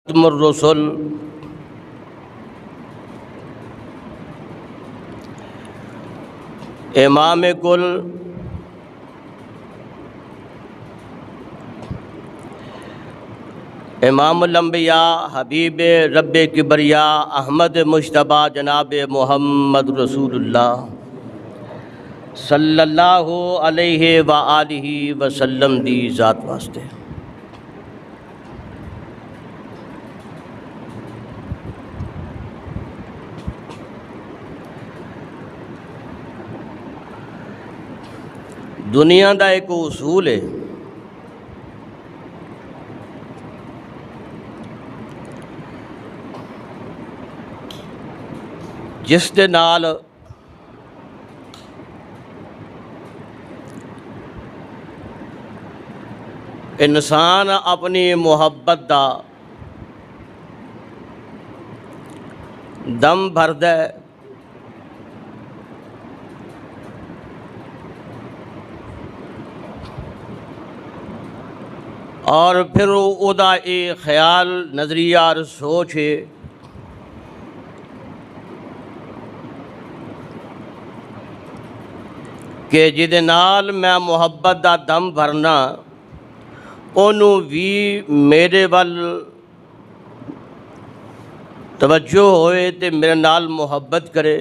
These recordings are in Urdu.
ختم الرسل امام کل امام الانبیاء حبیب رب کبریاء احمد مجتبیٰ جناب محمد رسول اللہ صلی اللہ علیہ وآلہ وسلم دی ذات واسطے۔ دنیا دا ایک اصول ہے جس دے نال انسان اپنی محبت دا دم بھردا ہے اور پھر او دا ایک خیال نظریہ اور سوچ ہے کہ جدے نال میں محبت دا دم بھرنا انہوں بھی میرے ول توجہ ہوئے تے میرے نال محبت کرے۔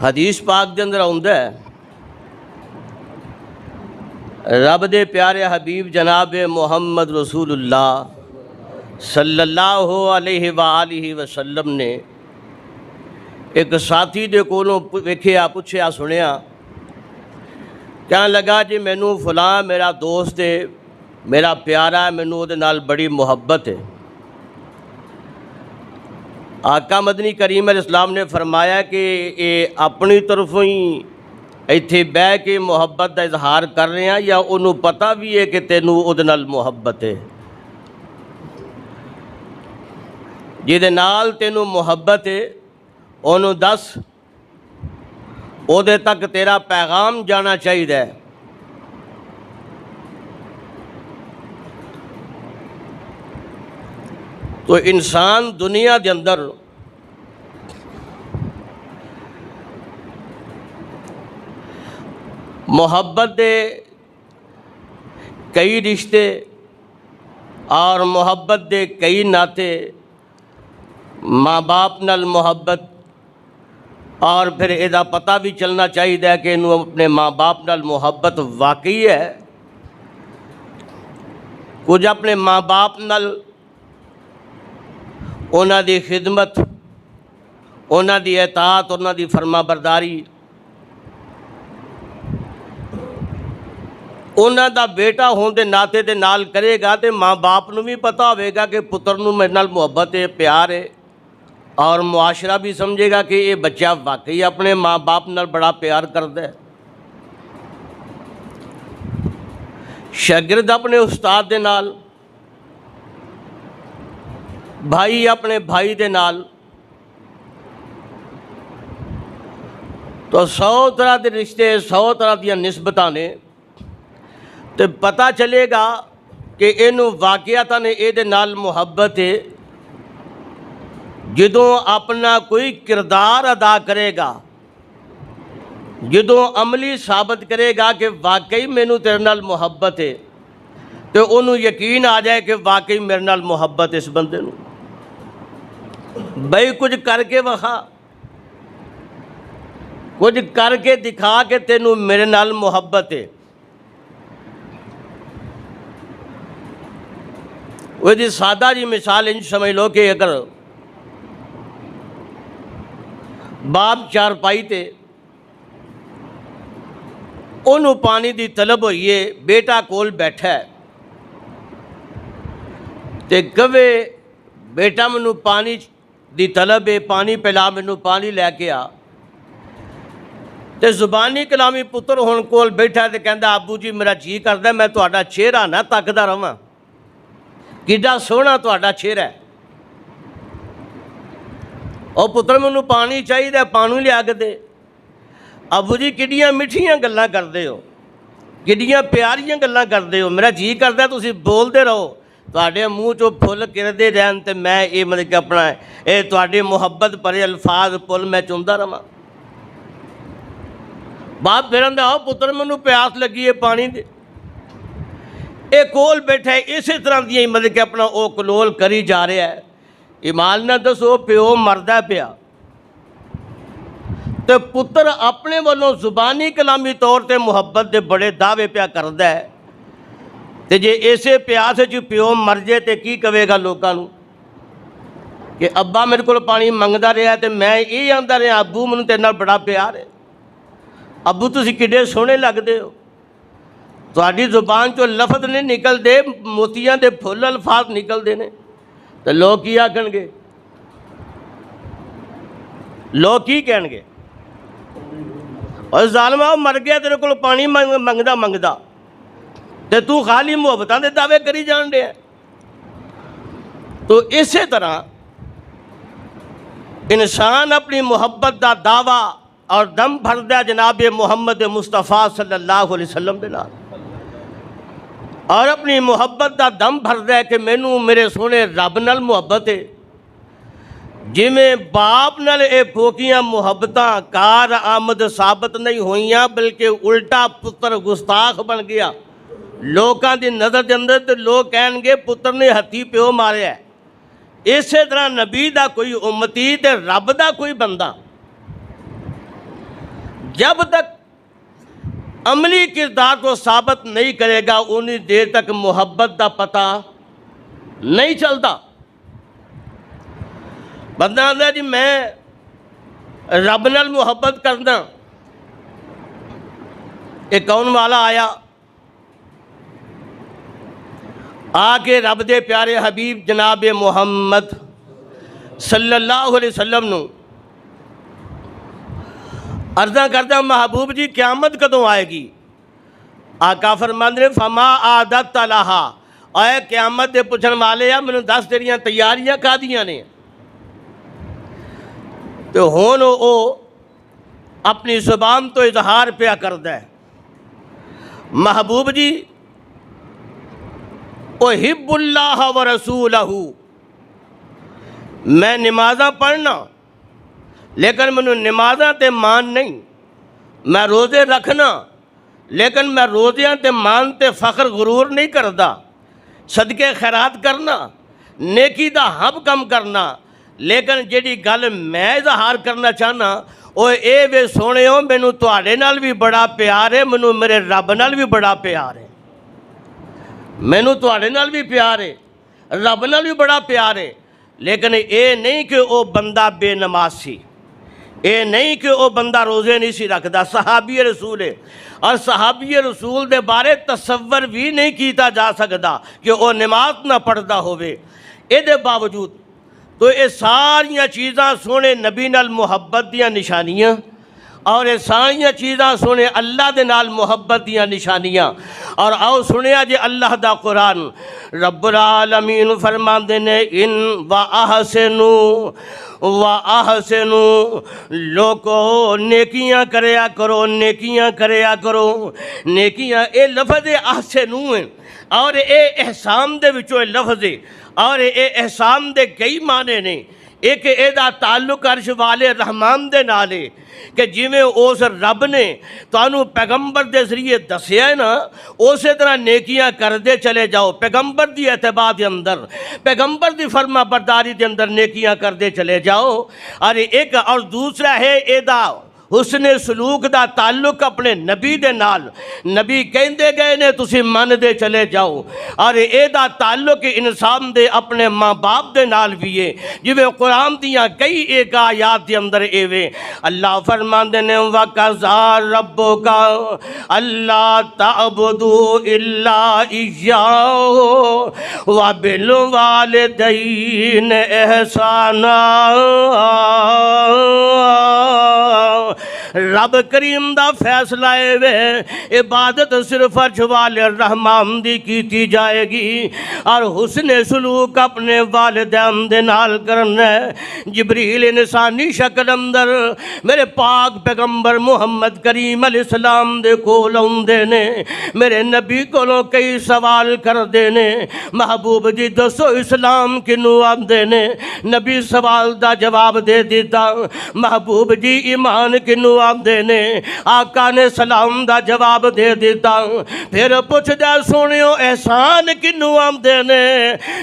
حدیث پاک دے اندر آندا ہے رب دے پیارے حبیب جناب محمد رسول اللہ صلی اللہ علیہ وآلہ وسلم نے ایک ساتھی دے کولوں ویکھیا پوچھیا سنیا، کہنے لگا جی مینوں فلاں میرا دوست ہے، میرا پیارا ہے، مینوں او دے نال بڑی محبت ہے۔ آقا مدنی کریم علیہ السلام نے فرمایا کہ یہ اپنی طرفوں ہی ایتھے بہ کے محبت دا اظہار کر رہے ہیں یا انہوں پتہ بھی ہے کہ تینوں او دے نال محبت ہے؟ جہدے نال تینوں محبت ہے انہوں دس، او دے تک تیرا پیغام جانا چاہیے۔ تو انسان دنیا دے اندر محبت دے کئی رشتے اور محبت دے کئی ناطے، ماں باپ نال محبت، اور پھر یہ پتہ بھی چلنا چاہیے کہ انہوں اپنے ماں باپ نال محبت واقعی ہے۔ کچھ اپنے ماں باپ نال انہاں دی خدمت، انہاں دی اطاعت، انہاں دی فرما برداری، انہاں دا بیٹا ہون دے ناطے دے نال کرے گا تے ماں باپ نو بھی پتہ ہوئے گا کہ پتر نو میرے نال محبت ہے، پیار ہے، اور معاشرہ بھی سمجھے گا کہ یہ بچہ واقعی اپنے ماں باپ نال بڑا پیار کردا ہے۔ شاگرد اپنے استاد دے نال، بھائی اپنے بھائی دے نال، تو 100 طرح دے رشتے، 100 طرح دیاں نسبتاں نے، تو پتہ چلے گا کہ اینوں واقعتاً اے دے نال محبت ہے جدوں اپنا کوئی کردار ادا کرے گا، جدوں عملی ثابت کرے گا کہ واقعی مینوں تیرے نال محبت ہے، تو انہوں یقین آ جائے کہ واقعی میرے نال محبت اس بندے نوں۔ بھئی کچھ کر کے وخا، کچھ کر کے دکھا کہ تینوں میرے نال محبت ہے۔ وہ جی سادہ جی مثال انج سمجھ لو کہ اگر باپ چارپائی تے انہوں پانی دی طلب ہوئی ہے، بیٹا کول بیٹھا ہے تے کہے بیٹا منوں پانی دی طلب ہے، پانی پلا، منوں پانی لے کے آ، تے زبانی کلامی پتر ہون کول بیٹھا تے کہندا ابو جی میرا جی کردا میں تہاڈا چہرہ نہ تکدا رہواں، کیڈا سوہنا تہاڈا چہرہ ہے۔ ਉਹ ਪੁੱਤਰ ਮੈਨੂੰ ਪਾਣੀ ਚਾਹੀਦਾ, ਪਾਣੀ ਲਿਆ ਕੇ ਦੇ। ਅੱਬੂ ਜੀ ਕਿੱਡੀਆਂ ਮਿੱਠੀਆਂ ਗੱਲਾਂ ਕਰਦੇ ਹੋ, ਕਿੱਡੀਆਂ ਪਿਆਰੀਆਂ ਗੱਲਾਂ ਕਰਦੇ ਹੋ, ਮੇਰਾ ਜੀ ਕਰਦਾ ਤੁਸੀਂ ਬੋਲਦੇ ਰਹੋ, ਤੁਹਾਡੇ ਮੂੰਹ 'ਚੋਂ ਫੁੱਲ ਕਿਰਦੇ ਰਹਿਣ ਤੇ ਮੈਂ ਇਹ ਮਤਲਬ ਕਿ ਆਪਣਾ ਇਹ ਤੁਹਾਡੇ ਮੁਹੱਬਤ ਭਰੇ ਅਲਫਾਜ਼ ਪੁੱਲ ਮੈਂ ਚੁੰਦਾ ਰਵਾਂ। ਬਾਪ ਫਿਰ ਕਹਿੰਦਾ ਆਓ ਪੁੱਤਰ ਮੈਨੂੰ ਪਿਆਸ ਲੱਗੀ ਹੈ ਪਾਣੀ ਦੇ। ਇਹ ਕੋਲ ਬੈਠਾ ਇਸੇ ਤਰ੍ਹਾਂ ਦੀਆਂ ਹੀ ਮਤਲਬ ਕਿ ਆਪਣਾ ਉਹ ਕਲੋਲ ਕਰੀ ਜਾ ਰਿਹਾ ਹੈ। ਇਮਾਨ ਨਾਲ ਦੱਸੋ ਪਿਓ ਮਰਦਾ ਪਿਆ ਤੇ ਪੁੱਤਰ ਆਪਣੇ ਵੱਲੋਂ ਜ਼ੁਬਾਨੀ ਕਲਾਮੀ ਤੌਰ ਤੇ ਮੁਹੱਬਤ ਦੇ ਬੜੇ ਦਾਅਵੇ ਪਿਆ ਕਰਦਾ ਹੈ। ਤੇ ਜੇ ਇਸੇ ਪਿਆਸ 'ਚ ਪਿਓ ਮਰ ਜੇ ਤੇ ਕੀ ਕਵੇਗਾ ਲੋਕਾਂ ਨੂੰ ਕਿ ਅੱਬਾ ਮੇਰੇ ਕੋਲ ਪਾਣੀ ਮੰਗਦਾ ਰਿਹਾ ਤੇ ਮੈਂ ਇਹ ਆਂਦਾ ਰਿਹਾ ਅੱਬੂ ਮੈਨੂੰ ਤੇਰੇ ਨਾਲ ਬੜਾ ਪਿਆਰ ਹੈ, ਅੱਬੂ ਤੁਸੀਂ ਕਿੱਡੇ ਸੋਹਣੇ ਲੱਗਦੇ ਹੋ। ਤੁਹਾਡੀ ਜ਼ੁਬਾਨ 'ਚੋਂ ਲਫ਼ਜ਼ ਨਹੀਂ ਨਿਕਲਦੇ, ਮੋਤੀਆਂ ਦੇ ਫੁੱਲ ਅਲਫਾਜ਼ ਨਿਕਲਦੇ ਨੇ। ਤੇ ਲੋਕ ਕੀ ਆਖਣਗੇ, ਲੋਕ ਕੀ ਕਹਿਣਗੇ, ਔਰ ਜ਼ਾਲਮਾ ਉਹ ਮਰ ਗਿਆ ਤੇਰੇ ਕੋਲ ਪਾਣੀ ਮੰਗਦਾ ਤੇ ਤੂੰ ਖਾਲੀ ਮੁਹੱਬਤਾਂ ਦੇ ਦਾਅਵੇ ਕਰੀ ਜਾਣ ਡਿਆ। ਤੋ ਇਸੇ ਤਰ੍ਹਾਂ ਇਨਸਾਨ ਆਪਣੀ ਮੁਹੱਬਤ ਦਾ ਦਾਵਾ اور دم بھردا جناب محمد مصطفیٰ صلی اللہ علیہ وسلم دے نال، اور اپنی محبت دا دم بھردا ہے کہ مینوں میرے سونے رب نال محبت ہے۔ جویں باپ نال اے پھوکیاں محبتاں کار آمد ثابت نہیں ہوئیاں بلکہ الٹا پتر گستاخ بن گیا لوکاں دی نظر دے اندر، تے لوگ کہن گے پتر نے ہتھی پیو ماریا ہے۔ اسی طرح نبی دا کوئی امتی تے رب دا کوئی بندہ جب تک عملی کردار کو ثابت نہیں کرے گا انی دیر تک محبت دا پتہ نہیں چلتا۔ بندہ آتا جی میں رب نال محبت کرنا، ایک کون والا آیا آ کے رب دے پیارے حبیب جناب محمد صلی اللہ علیہ وسلم نو عرضاں کرتا محبوب جی قیامت کدوں آئے گی؟ آقا فرماندے نے فما عادت لہا، اے قیامت دے پوچھن والے آ مینوں دس تیریاں تیاریاں کادیاں نے؟ تو ہون او اپنی زبان تو اظہار پیا کردا ہے محبوب جی احب اللہ و رسولہ، میں نمازاں پڑھنا لیکن مینوں نمازاں تے مان نہیں، میں روزے رکھنا لیکن میں روزیاں تے مان تے فخر غرور نہیں کردا، صدقے خیرات کرنا نیکی دا حب کم کرنا، لیکن جیڑی گل میں اظہار کرنا چاہنا وہ اے وے سونےو مینوں تواڈے نال بھی بڑا پیار ہے، مینوں میرے رب نال بھی بڑا پیار ہے، مینوں تواڈے نال بھی پیار ہے، رب نال بھی بڑا پیار ہے، لیکن اے نہیں کہ وہ بندہ بے نماز سی، اے نہیں کہ وہ بندہ روزے نہیں سی رکھدا، صحابی رسول ہے اور صحابی رسول دے بارے تصور بھی نہیں کیتا جا سکدا کہ وہ نماز نہ پڑھدا ہوئے۔ اے دے باوجود تو یہ ساریاں چیزاں سونے نبی نال محبت دیاں نشانیاں اور یہ ساریاں چیزاں سونے اللہ دے نال محبت دیاں نشانیاں۔ اور آؤ سنیا جے اللہ دا قرآن رب العالمین فرماندے نے ان وَأَحْسِنُوا وَأَحْسِنُوا، لوگو نیکیاں کریا کرو، نیکیاں کریا کرو، نیکیاں اے لفظ احسنو ہیں اور اے احسان دے وچوں لفظ ہے اور اے احسان دے کئی معنی نے۔ ایک اے دا تعلق عرش والے رحمان دے نالے کہ جویں اس رب نے تانوں پیغمبر دے ذریعے دسیا ہے نا اسی طرح نیکیاں کردے چلے جاؤ، پیغمبر دی اتباع دے اندر، پیغمبر دی فرما برداری دے اندر نیکیاں کردے چلے جاؤ۔ اور ایک اور دوسرا ہے اے دا حسن سلوک دا تعلق اپنے نبی دے نال، نبی کہندے گئے نے تسی من دے چلے جاؤ، اور اے دا تعلق انسان دے اپنے ماں باپ دے نال بھی ہے، جویں قرآن دیاں کئی ایک آیات دے اندر ایویں اللہ فرماندے نے وَقَضَىٰ رَبُّكَ أَلَّا تَعْبُدُوا إِلَّا إِيَّاهُ وَبِالْوَالِدَيْنِ إِحْسَانًا۔ رب کریم دا فیصلہ ہے وے عبادت صرف اجوال الرحمان دی کیتی جائے گی اور حسن سلوک اپنے والدین دے نال کرنا ہے۔ جبریل انسانی شکل اندر میرے پاک پیغمبر محمد کریم علیہ السلام دے کول اوندے نے، میرے نبی کولوں کئی سوال کر دینے، محبوب جی دسو اسلام کنو آندے نے؟ نبی سوال دا جواب دے دیتا، محبوب جی ایمان کنو آندے نے؟ آقا نے سلام دا جواب دے دیتا، پھر پوچھ دے سنیو احسان کنو آندے نے؟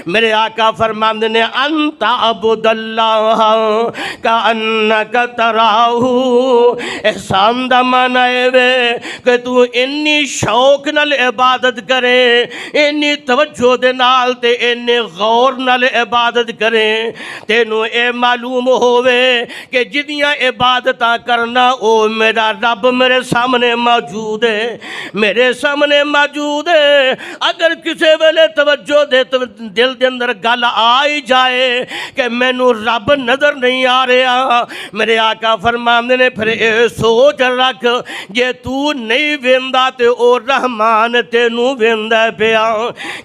میرے آقا فرماندے نے انت عبد اللہ کانک تراہو، احسان دا معنی وے کہ تو انی شوق نال عبادت کرے، انی توجہ دے نال تے انی غور نال عبادت کرے، تینوں اے معلوم ہوئے کہ جدیاں عبادتاں کرنا او میرا رب میرے سامنے موجود ہے، میرے سامنے موجود ہے۔ اگر کسی ویلے توجہ دے دل دے اندر گل آئی جائے کہ مینوں رب نظر نہیں آ رہا، میرے آقا فرماندے نے پھر اے سوچ رکھ جے تو نہیں ویندا تے او رحمان تینوں ویندا پیا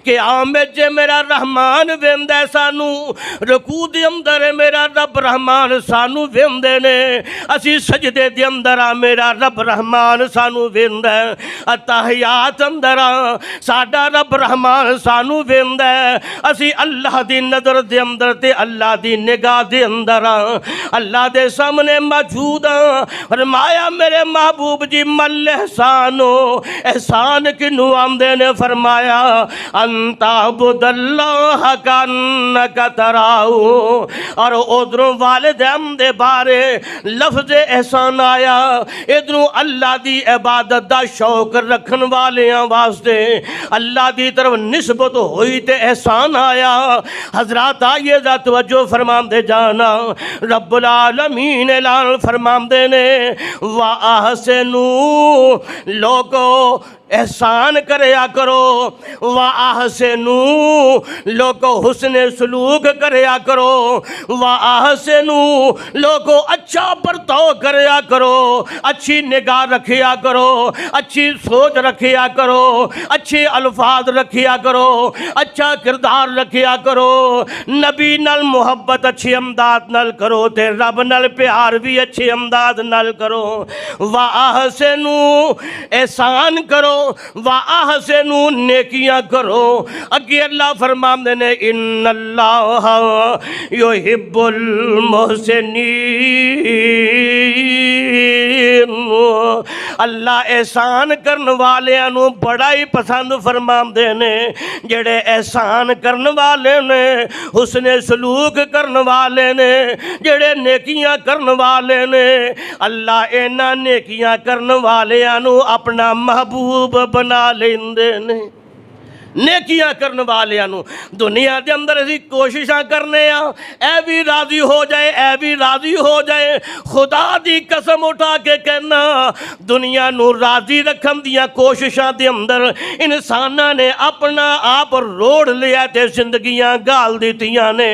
کہ آمد جے میرا رحمان ویندا سانو، رکوع دے اندر میرا رب رحمان سانو ویندے نے، اسی سجدے دے اندر میرا رب رحمان سانو ویندا ہے، اتحیات اندر ساڈا رب رحمان سانو ویندا ہے، اسی اللہ دی نظر دے اندر تے اللہ دی نگاہ دے اندر اللہ دے سامنے موجود ہاں۔ فرمایا میرے محبوب جی مل احسانو، احسان کنو آمدے نے؟ فرمایا انت عبد اللہ کانک تراہو، اور ادھروں والدین دے بارے لفظ احسان آیا، ادھروں اللہ دی عبادت دا شوق رکھن والیاں واسطے اللہ دی طرف نسبت ہوئی تے احسان آیا۔ حضرات آئیے ذا توجہ فرمان دے جانا، رب العالمین اعلان فرمان دے نے وَأَحْسِنُوا، لوگو احسان کریا کرو، وَأَحْسِنُوا، لوگو حسن سلوک کریا کرو، وَأَحْسِنُوا، لوگو اچھا برتاؤ کریا کرو، اچھی نگاہ رکھیا کرو، اچھی سوچ رکھیا کرو، اچھے الفاظ رکھیا کرو، اچھا کردار رکھیا کرو، نبی نال محبت اچھی امداد نال کرو تے رب نال پیار بھی اچھی امداد نال کرو۔ وَأَحْسِنُوا، احسان کرو، وَأَحْسِنُوا، نیکیاں کرو۔ اگے اللہ فرماندے نے ان اللہ یحب المحسنین، اللہ احسان کرن والیاں نو بڑا ہی پسند فرماندے نے، جڑے احسان کرن والے نے، حسن سلوک کرن والے نے، جڑے نیکیاں کرن والے نے، اللہ اینا نیکیاں کرن والیاں نو اپنا محبوب بنا لیندے نے۔ نیکیاں کرن والیاں نو دنیا دے اندر اسی کوششاں کرنے ہاں اے بھی راضی ہو جائے، اے بھی راضی ہو جائے، خدا دی قسم اٹھا کے کہنا دنیا نو راضی رکھن دیاں کوششاں دے اندر انساناں نے اپنا آپ روڑ لیا تے زندگیاں گال دیتیاں نے۔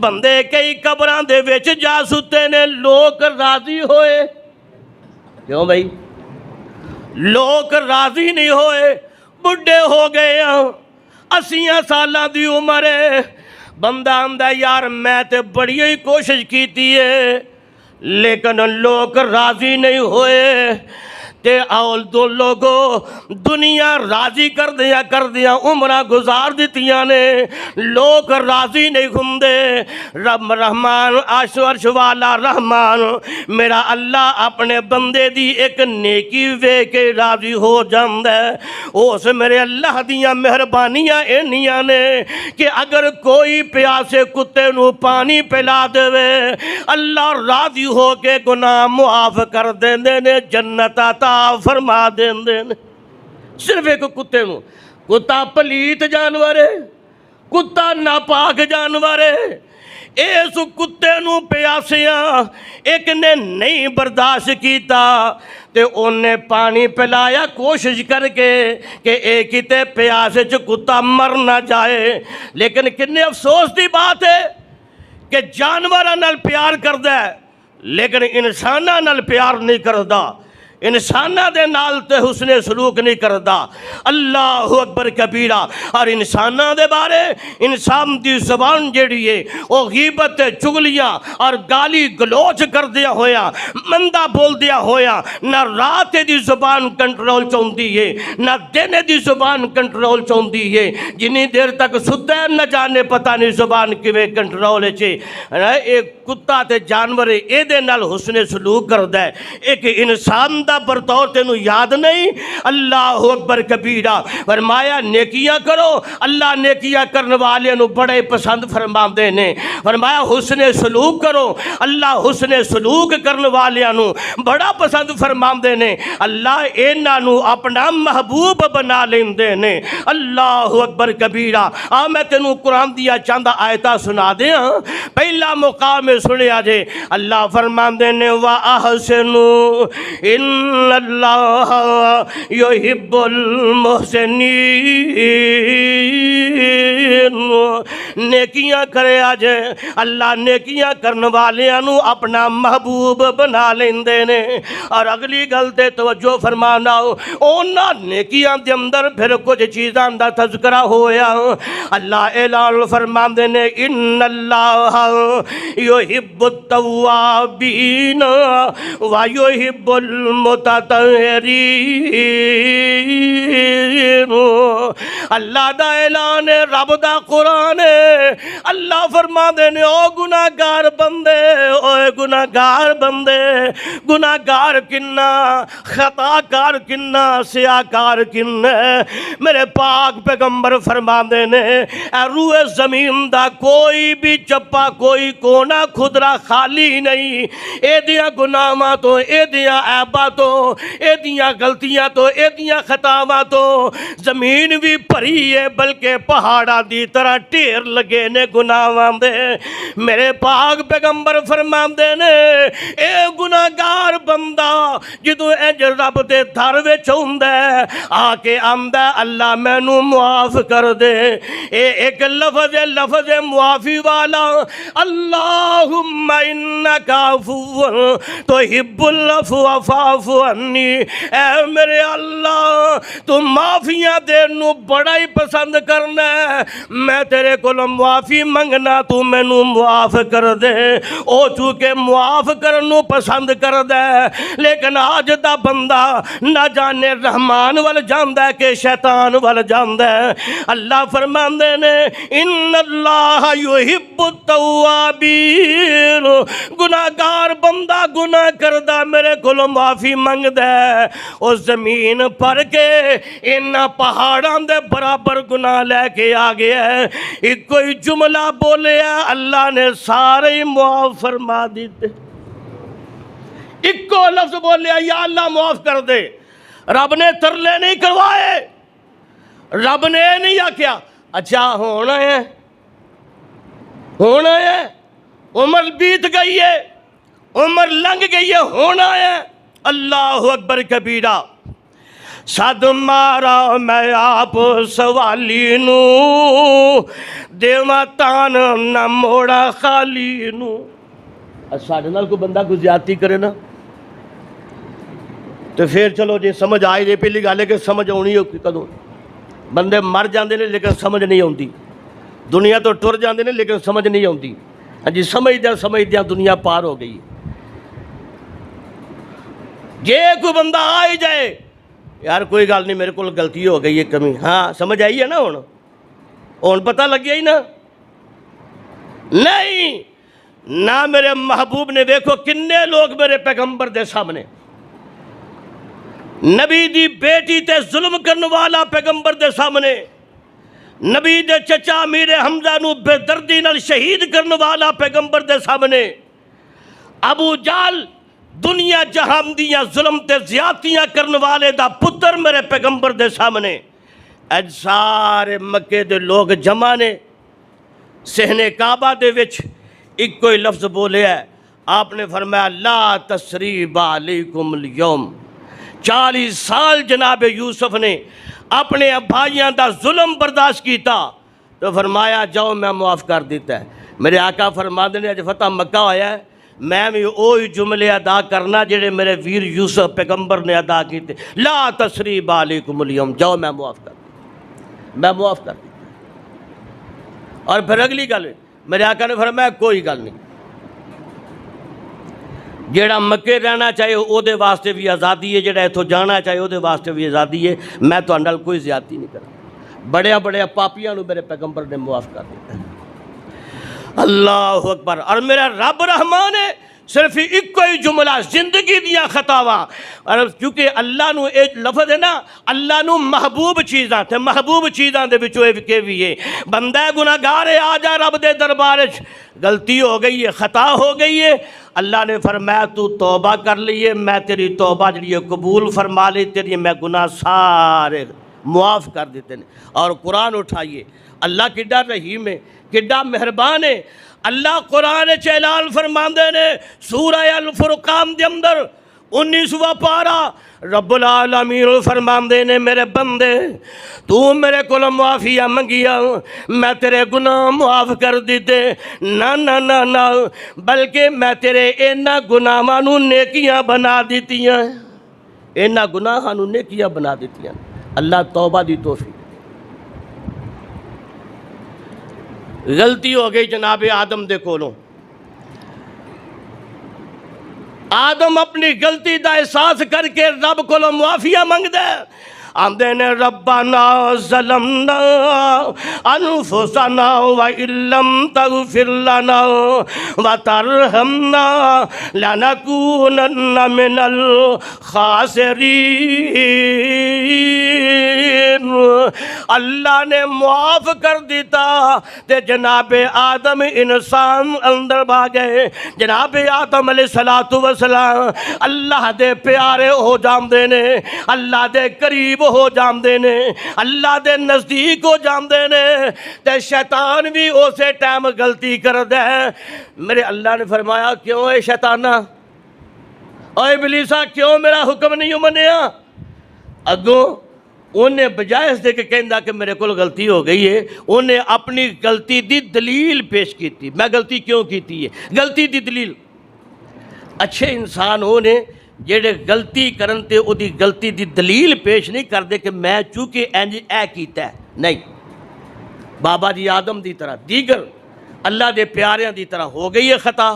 بندے کئی قبراں دے وچ جا ستے نے، لوگ راضی ہوئے کیوں بھائی؟ لوگ راضی نہیں ہوئے، بڑھے ہو گئے ہیں، 80 سالاں دی عمر ہے، بندہ آندہ یار میں تے بڑی ہی کوشش کیتی ہے لیکن لوگ راضی نہیں ہوئے، تے اول دو لوگوں دنیا راضی کر دیا عمرہ گزار دیتیاں نے، لوگ راضی نہیں ہوندے۔ رب رحمان عرش والا رحمان میرا اللہ اپنے بندے دی ایک نیکی وے کے راضی ہو جاندہ ہے۔ اس میرے اللہ دیاں مہربانیاں اینیاں نے کہ اگر کوئی پیاسے کتے نو پانی پلا دے اللہ راضی ہو کے گناہ معاف کر دیندے نے، جنت عطا فرما دیندے نے۔ صرف ایک کتے نو، کتا پلیت جانور ہے، کتا ناپاک جانور ہے، اس کتے نو پیاسیاں ایک نے نہیں برداشت کیتا تے انہیں پانی پلایا کوشش کر کے کہ ایک کتے پیاسے چ کتا مر نہ جائے، لیکن کتنے افسوس دی بات ہے کہ جانوراں نال پیار کردہ ہے، لیکن انساناں نال پیار نہیں کردا، انساناں دے نال تے حسن سلوک نہیں کردا۔ اللہ اکبر کبیرہ۔ اور انساناں دے بارے انسان دی زبان جیڑی ہے وہ غیبت چغلیاں اور گالی گلوچ کردیا ہویا، مندہ بول دیا ہویا، نہ رات دی زبان کنٹرول چوندی ہے نہ دن دی زبان کنٹرول چوندی ہے۔ جنی دیر تک ستا ہے نہ جانے پتہ نہیں زبان کیویں کنٹرول چے۔ ایک کتا تے جانور اے دے نال حسن سلوک کردا ہے، ایک انسان دا برتاؤ تینوں یاد نہیں؟ اللہ اکبر کبیرہ۔ فرمایا نیکیاں کرو، اللہ نیکیاں کرنے والے نو بڑے پسند فرماندے نے۔ فرمایا حسن سلوک کرو، اللہ حسن سلوک کرنے والے نو بڑا پسند فرماندے نے، اللہ انہاں نو اپنا محبوب بنا لیندے نے۔ اللہ اکبر کبیرہ۔ میں تینوں قرآن دیا چند آیتاں سنا دیاں۔ پہلا مقام سنیا جے، اللہ فرماندے نے وَأَحْسِنُوا إِنَّ اللَّهَ يُحِبُّ الْمُحْسِنِينَ۔ نیکیاں کرے آجے، اللہ نیکیاں کرنے والیاں نو اپنا محبوب بنا لیندے نے۔ اور اگلی گل تے توجہ فرمانا، اونا نیکیاں دے اندر پھر کچھ چیزاں دا تذکرہ ہویا۔ اللہ اعلان فرماندے نے ان اللہ یحب التوابین ویحب المتطہرین۔ اللہ دا اعلان ہے، رب دا قرآن ہے۔ اللہ فرماندے نے او گناہگار بندے، او گناہگار بندے، گناہگار کننا، خطاکار کننا، سیاکار کننا۔ میرے پاک پیغمبر فرماندے نے اے روئے زمین دا کوئی بھی چپا، کوئی کونا خدرا خالی نہیں اے دیاں گناہاں تو، اے دیاں عیباں تو، اے دیاں غلطیاں تو، اے دیاں خطاواں تو۔ زمین بھی بھری ہے بلکہ پہاڑاں دی طرح ٹھیر لگے نے گناہاں دے۔ میرے پاک پیغمبر فرماندے نے اے گناہگار بندہ جدوں انج رب دے در وچ ہوندا ہے، آ کے آندا اللہ مینوں معاف کر دے۔ اے ایک لفظ ہے، لفظ معافی والا، اللہم انک عفو تحب العفو فاعف عنی۔ اے میرے اللہ تو معافیاں دین نو بڑا ہی پسند کرنا ہے، میں تیرے کولوں معافی منگنا، تو مینوں معاف کر دے۔ او چونکہ معاف کرن نو پسند کر دے، لیکن آج دا بندہ نہ جانے رحمان وال جاندا ہے کہ شیطان وال جاندا ہے۔ اللہ فرماندے نے ان اللہ یحب التوابین، گناہگار بندہ گناہ کردہ میرے کولوں معافی منگدا ہے، او زمین پر کے ان پہاڑاں دے برابر گناہ لے کے آ گیا ہے، ایک کوئی جملہ بولیا اللہ نے سارے ہی معاف فرما دیتے۔ ایک کو لفظ بولیا یا اللہ معاف کر دے، رب نے ترلے نہیں کروائے، رب نے نہیں کیا اچھا ہونا ہے، ہونا ہے، عمر بیت گئی ہے، عمر لنگ گئی ہے، ہونا ہے۔ اللہ اکبر کبیرہ۔ صد مارا میں آپ سوالی نو، دیواں تان نہ موڑا خالی نو۔ ساڈے نال کوئی بندہ کوئی زیادتی کرے نا تو پھر چلو جی سمجھ آئی جی، پہلی گل ہے کہ سمجھ آنی ہو کدوں۔ بندے مر جاندے نے لیکن سمجھ نہیں آتی، دنیا تو ٹر جاندے نے لیکن سمجھ نہیں آتی۔ ہاں جی سمجھدیاں دنیا پار ہو گئی۔ جے کوئی بندہ آ ہی جائے یار کوئی گل نہیں میرے کو غلطی ہو گئی ہے، کمی، ہاں سمجھ آئی ہے نا، ہن پتہ لگ گیا ہی نا۔ نہیں نہ میرے محبوب نے، دیکھو کنے لوگ میرے پیغمبر دے سامنے، نبی دی بیٹی تے ظلم کرنے والا پیغمبر دے سامنے، نبی دے چچا امیر حمزہ نو بے دردی نال شہید کرنے والا پیغمبر دے سامنے، ابو جہل دنیا جہان دیاں ظلم تے زیادتیاں کرنے والے دا پتر میرے پیغمبر دے سامنے، اج سارے مکے دے لوگ جمع نے، صحن کعبہ دے وچ ایک کوئی لفظ بولے ہے، آپ نے فرمایا لا تثریب علیکم اليوم۔ 40 سال جناب یوسف نے اپنے بھائیاں دا ظلم برداشت کیتا تو فرمایا جاؤ میں معاف کر دیتا ہے۔ میرے آقا فرماتے ہیں اج فتح مکہ ہویا ہے، میں بھی وہی جملے ادا کرنا جڑے میرے ویر یوسف پیغمبر نے ادا کیتے، لا تثریب علیکم اليوم، جاؤ میں معاف کر دوں، میں معاف کر دوں۔ اور پھر اگلی گل میرے آقا نے فرمایا کوئی گل نہیں، جیڑا مکے رہنا چاہے او دے واسطے بھی آزادی ہے، جیڑا اتھوں جانا چاہے او دے واسطے بھی آزادی ہے، میں تہاڈے نال کوئی زیادتی نہیں کرا۔ بڑے بڑے پاپیاں نو میرے پیغمبر نے معاف کر دیا۔ اللہ اکبر۔ اور میرا رب رحمان ہے، صرف ایک کوئی جملہ زندگی دیا خطاواں، اور کیونکہ اللہ نو ایک لفظ ہے نا، اللہ نو محبوب چیزاں تے محبوب چیزاں دے وچوں ایک بھی ہے، بندہ گناہگار ہے آ جا رب دے دربار وچ، غلطی ہو گئی ہے، خطا ہو گئی ہے، اللہ نے فرمایا تو توبہ کر لیے، میں تیری توبہ جڑی ہے قبول فرما لی، تیری میں گناہ سارے معاف کر دیتے ہیں۔ اور قرآن اٹھائیے، اللہ کڈا رحیم ہے، کڈا مہربان ہے۔ اللہ قرآن اعلان فرماندے نے سورہ الفرقان دے اندر 19واں پارہ، رب العالمین فرماندے نے میرے بندے تو میرے کو معافیہ منگیا میں تیرے گناہ معاف کر دیتے، نہ نہ نہ نہ بلکہ میں تیرے اینا گناہاں نو نیکیاں بنا دیتیاں، اینا گناہاں نو نیکیاں بنا دیتیاں۔ اللہ توبہ دی توفیق۔ غلطی ہو گئی جناب آدم دے کولوں، آدم اپنی غلطی دا احساس کر کے رب کولوں معافیہ منگ دے، آندے نے ربنا ظلمنا انفسنا وَإِن لَّمْ تَغْفِرْ لَنَا وَتَرْحَمْنَا لَنَكُونَنَّ مِنَ الْخَاسِرِينَ۔ اللہ نے معاف کر دیتا تے جناب آدم انسان اندر بھاگے، جناب آدم علیہ السلام اللہ دے پیارے ہو جاندے نے، اللہ دے قریب ہو جاندے نے، اللہ دے نزدیک ہو جاندے نے، تے شیطان بھی اسے ٹائم غلطی کر دے۔ میرے اللہ نے فرمایا کیوں اے شیطانہ، اے ابلیسا کیوں میرا حکم نہیں منیا؟ اگوں انہیں بجائے اس دے کے کہندا کہ میرے کو غلطی ہو گئی ہے، انہیں اپنی غلطی دی دلیل پیش کی تھی، میں غلطی کیوں کیتی ہے، غلطی دی دلیل۔ اچھے انسان ہونے جیڑے غلطی کرن تے او دی غلطی دی دلیل پیش نہیں کر دے کہ میں چونکہ انج اے کیتا ہے، نہیں، بابا جی آدم دی طرح دیگر اللہ دے پیاریاں دی طرح ہو گئی ہے خطا۔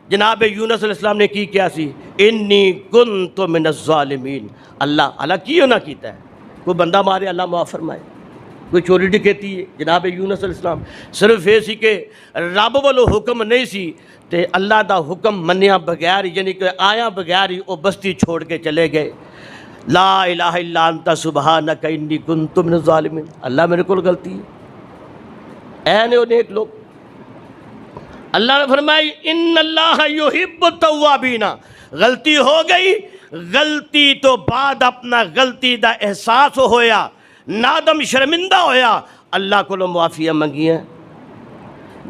جناب یونس علیہ السلام نے کی کیا سی، انی کنت من الظالمین، اللہ کیوں نہ کیتا ہے، کوئی بندہ مارے اللہ معاف فرمائے، کوئی چوری ڈکیتی ہے، جناب یونس علیہ السلام صرف یہ سی کہ رب والو حکم نہیں سی تے اللہ دا حکم منیا بغیر، یعنی کہ آیا بغیر ہی وہ بستی چھوڑ کے چلے گئے، لا الہ الا انت سبحانک انی کنت من الظالمین، اللہ میرے کو غلطی ہے، اے نے نیک لوگ۔ اللہ نے فرمائی ان اللہ یحب التوابین، غلطی ہو گئی، غلطی تو بعد اپنا غلطی دا احساس ہویا، نادم شرمندہ ہویا، اللہ کو معافیہ منگیاں۔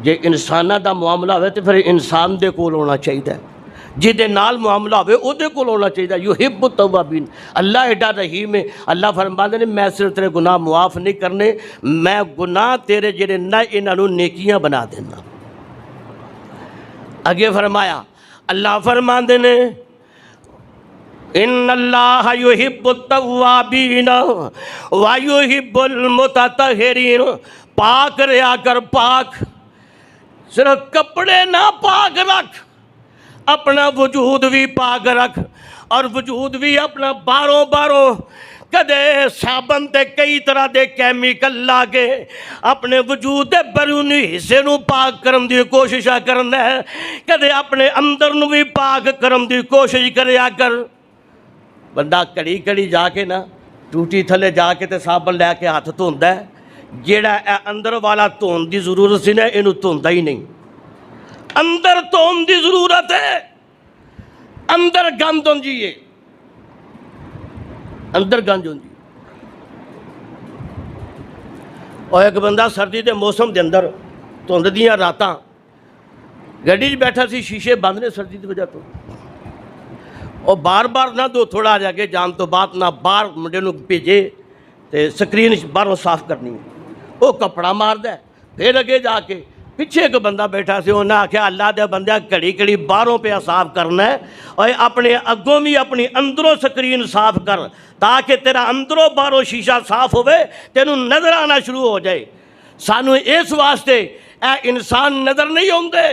جے انسانہ دا معاملہ ہوئے تو پھر انسان دے کول ہونا چاہیے، جدے نال معاملہ ہوئے او دے کول ہونا چاہیے، یحب التوابین، اللہ ایڈا رحیم ہے۔ اللہ فرماتے ہیں میں صرف تیرے گناہ معاف نہیں کرنے، میں گناہ تیرے جڑے نہ انہوں نیکیاں بنا دینا۔ آگے فرمایا، اللہ فرماتے ہیں ان اللہ یحب التوابین ویحب المتطہرین، پاک رہا کر، پاک صرف کپڑے نہ پاک رکھ، اپنا وجود بھی پاک رکھ، اور وجود بھی اپنا باروں باروں کدے صابن تے کئی طرح دے کیمیکل لا کے اپنے وجود دے بیرونی حصے نو پاک کرن دی کوشش کرنا ہے، کدے اپنے اندر نو بھی پاک کرن دی کوشش کریا کر۔ بندہ کڑی کڑی جا کے نا ٹوٹی تھلے جا کے تے صابن لے کے ہاتھ دھوندا ہے، جیڑا اے اندر والا دھون دی ضرورت سی نا اینو دھوندا ہی نہیں، اندر دھون دی ضرورت ہے، اندر گند ہوندی ہے، اندر گند ہوندی۔ اور ایک بندہ سردی دے موسم دے اندر دھند دیاں راتاں گڈی وچ بیٹھا سی، شیشے بند نے سردی دی وجہ تو، اور بار بار نہ دو تھوڑا جا کے جان تو بات نہ باہر منڈے نو بھیجے تے سکرین باہروں صاف کرنی، وہ کپڑا مار دے، پھر اگے جا کے پیچھے ایک بندہ بیٹھا سی، انہیں آخیا اللہ دے بندہ گھڑی گھڑی باہروں پہ صاف کرنا ہے اور اپنے اگوں بھی اپنی اندروں سکرین صاف کر تاکہ تیرا اندروں باہروں شیشہ صاف ہوئے، تینوں نظر آنا شروع ہو جائے۔ سانو اس واسطے اے انسان نظر نہیں ہوندے،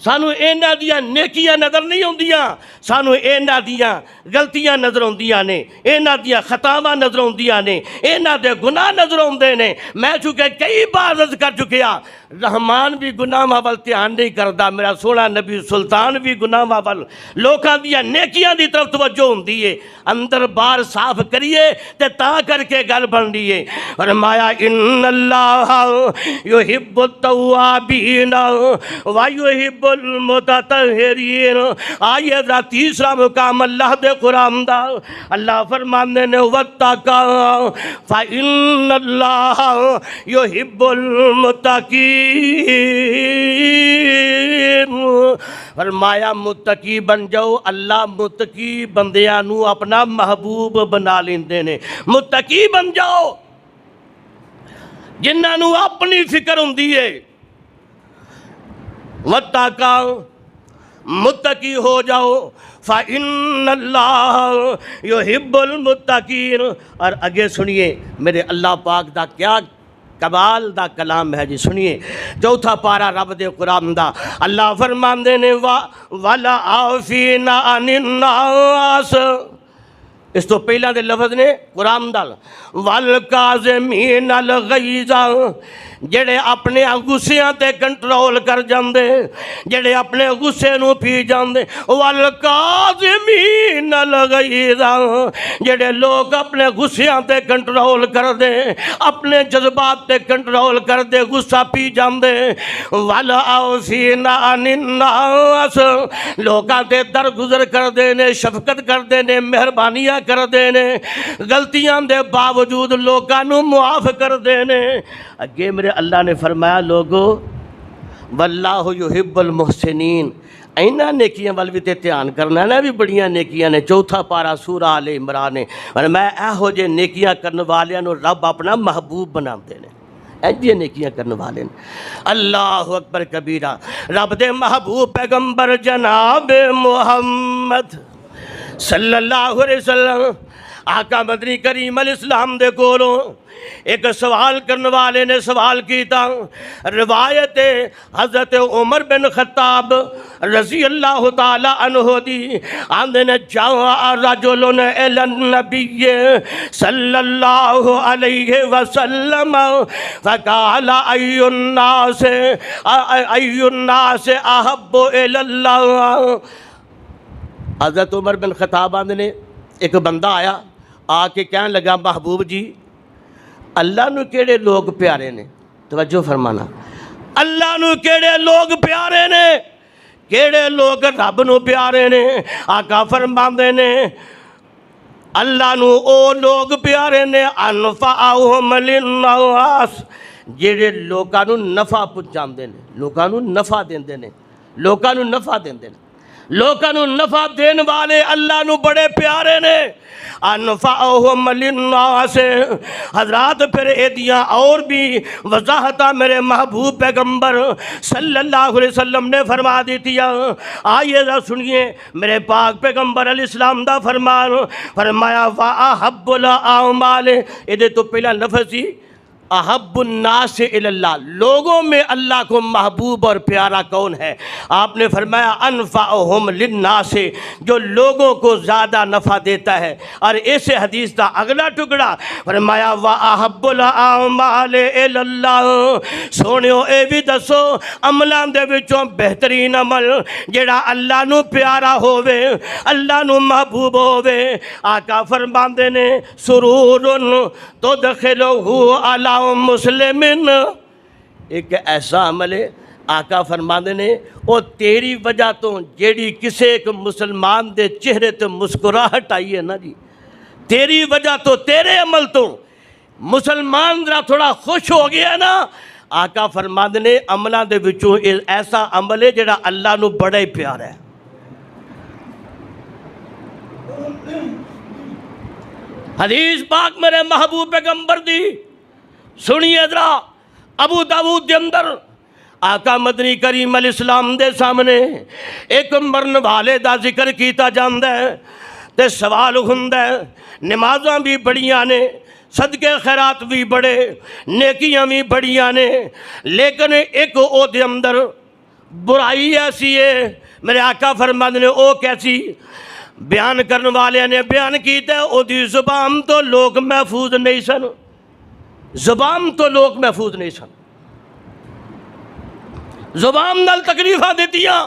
سانو اینا دیا نیکیاں نظر نہیں ہوندیاں، سانو اینا دیا غلطیاں نظر ہوندیاں نے، اینا دیا خطاواں نظر ہوندیاں نے، اینا دے گناہ نظر ہوندے نے۔ میں چونکہ کئی بار عرض کر چکیا، رحمان بھی گناہ وال دھیان نہیں کردا، میرا سونا نبی سلطان بھی گناہ وال، لوکاں دیا نیکیاں دی طرف توجہ ہوندی ہے۔ اندر باہر صاف کریے تے تا کر کے گل بندی ہے۔ فرمایا ان اللہ یحب التوابین ویحب المتطہرین۔ آئیے ذرا تیسرا مقام اللہ دے قرآن دا، اللہ فرماندے نے واتقوا فإن اللہ یحب المتقین۔ فرمایا متقی بن جاؤ، اللہ متقی بندیاں نو اپنا محبوب بنا لیندے نے۔ متقی بن جاؤ جنہاں نو اپنی فکر ہوندی ہے، واتقوا متقی ہو جاؤ، فإن اللہ یحب المتقین۔ اور آگے سنیے میرے اللہ پاک دا کیا کمال دا کلام ہے جی، سنیے چوتھا پارا رب دے قرآن دا، اللہ فرماندے نے وَلَا عَافِينَ عَنِ النَّاسِ۔ اس تو پہلا دے لفظ نے قرآن دا وَالْكَاظِمِينَ الْغَيْظَ، جڑے اپنے غصیاں تے کنٹرول کر جاندے، جڑے اپنے غصے نو پی جاندے۔ وَالْكَاظِمِينَ الْغَيْظَ، جڑے لوگ اپنے غصیاں تے کنٹرول کر دے، اپنے جذبات تے کنٹرول کر دے، غصہ پی جاندے۔ وَالْعَافِينَ عَنِ النَّاسِ، لوگاں تے درگزر کر دے نے، شفقت کر دے نے، مہربانیاں کر دے نے، غلطیاں دے باوجود لوگاں نو معاف کر دے نے۔ اگے میرے اللہ نے فرمایا لوگو واللہ یحب المحسنین، اینا نیکیاں وال بھی تے دھیان کرنا ہے، بھی بڑیاں نیکیاں نے۔ چوتھا پارا سورہ آل عمران نے، میں ایہو جے نیکیاں کرنے والیاں نو رب اپنا محبوب بنا دے نے، ایجے نیکیاں کرنے والے نے۔ اللہ اکبر کبیرہ۔ رب دے محبوب پیغمبر جناب محمد صلی اللہ علیہ وسلم آقا مدنی کریم علیہ السلام دے کولوں ایک سوال کرنے والے نے سوال کیتا۔ روایت حضرت عمر بن خطاب رضی اللہ تعالی عنہ دی، آندے نے جاء رجل الی النبی صلی اللہ علیہ وسلم فقال ای الناس احب الی اللہ۔ حضرت عمر بن خطاب آندے نے ایک بندہ آیا، آ کے کہنے لگا محبوب جی اللہ نو کیڑے لوگ پیارے نے؟ توجہ فرمانا، اللہ نو کیڑے لوگ پیارے نے، کیڑے لوگ رب نو پیارے نے؟ آقا فرماندے نے اللہ نو او لوگ پیارے نے انفعہم للناس، جڑے لوکاں نو نفع پہنچاندے نے، لوکاں نو نفع دیندے نے، لوکاں نو نفع دیندے نے۔ لوکاں نو نفع دین والے اللہ نو بڑے پیارے نے۔ انفعہم للناس، حضرات پھر ایدیاں اور بھی وضاحتہ میرے محبوب پیغمبر صلی اللہ علیہ وسلم نے فرما دیتی ہیں۔ آئیے ذرا سنیے میرے پاک پیغمبر علیہ السلام دا فرمان، فرمایا وَأَحَبُّ الْأَعْمَالِ، ادھے تو پہلا لفظ ہی احب الناس الی اللہ، لوگوں میں اللہ کو محبوب اور پیارا کون ہے؟ آپ نے فرمایا انفعہم للناس، جو لوگوں کو زیادہ نفع دیتا ہے۔ اور اس حدیث کا اگلا ٹکڑا فرمایا وَأَحَبُّ الْأَعْمَالِ الی اللہ، سونیو اے بھی دسو عملاں دے وچوں بہترین عمل جڑا اللہ نو پیارا ہووے، اللہ نو محبوب ہووے۔ آقا فرماندے نے سرور تدخلہ علی مسلمن، ایک ایسا عمل ہے آقا فرماندے نے وہ تیری وجہ تو جیڑی کسے ایک مسلمان دے چہرے تے مسکراہٹ آئی ہے نا جی، تیری وجہ تو تیرے عمل تو مسلمان ذرا تھوڑا خوش ہو گیا نا۔ آقا فرماندے نے عملہ دے وچوں ایسا عمل ہے جڑا اللہ نو بڑا ہی پیارا ہے۔ حدیث پاک میرے محبوب پیغمبر دی سنیے ذرا، ابو داؤد دے اندر آقا مدنی کریم علیہ السلام دے سامنے ایک مرن والے دا ذکر کیتا جاندا ہے تے سوال ہوندا ہے نمازاں بھی بڑیاں نے، صدقے خیرات بھی بڑے، نیکیاں بھی بڑیاں نے، لیکن ایک او دے اندر برائی ایسی ہے، میرے آقا فرماندے نے او کیسی؟ بیان کرنے والے نے بیان کیتا ہے او دی زبان تو لوگ محفوظ نہیں سن، زبان تو لوگ محفوظ نہیں سن، زبان نال تکلیفاں دیتیاں۔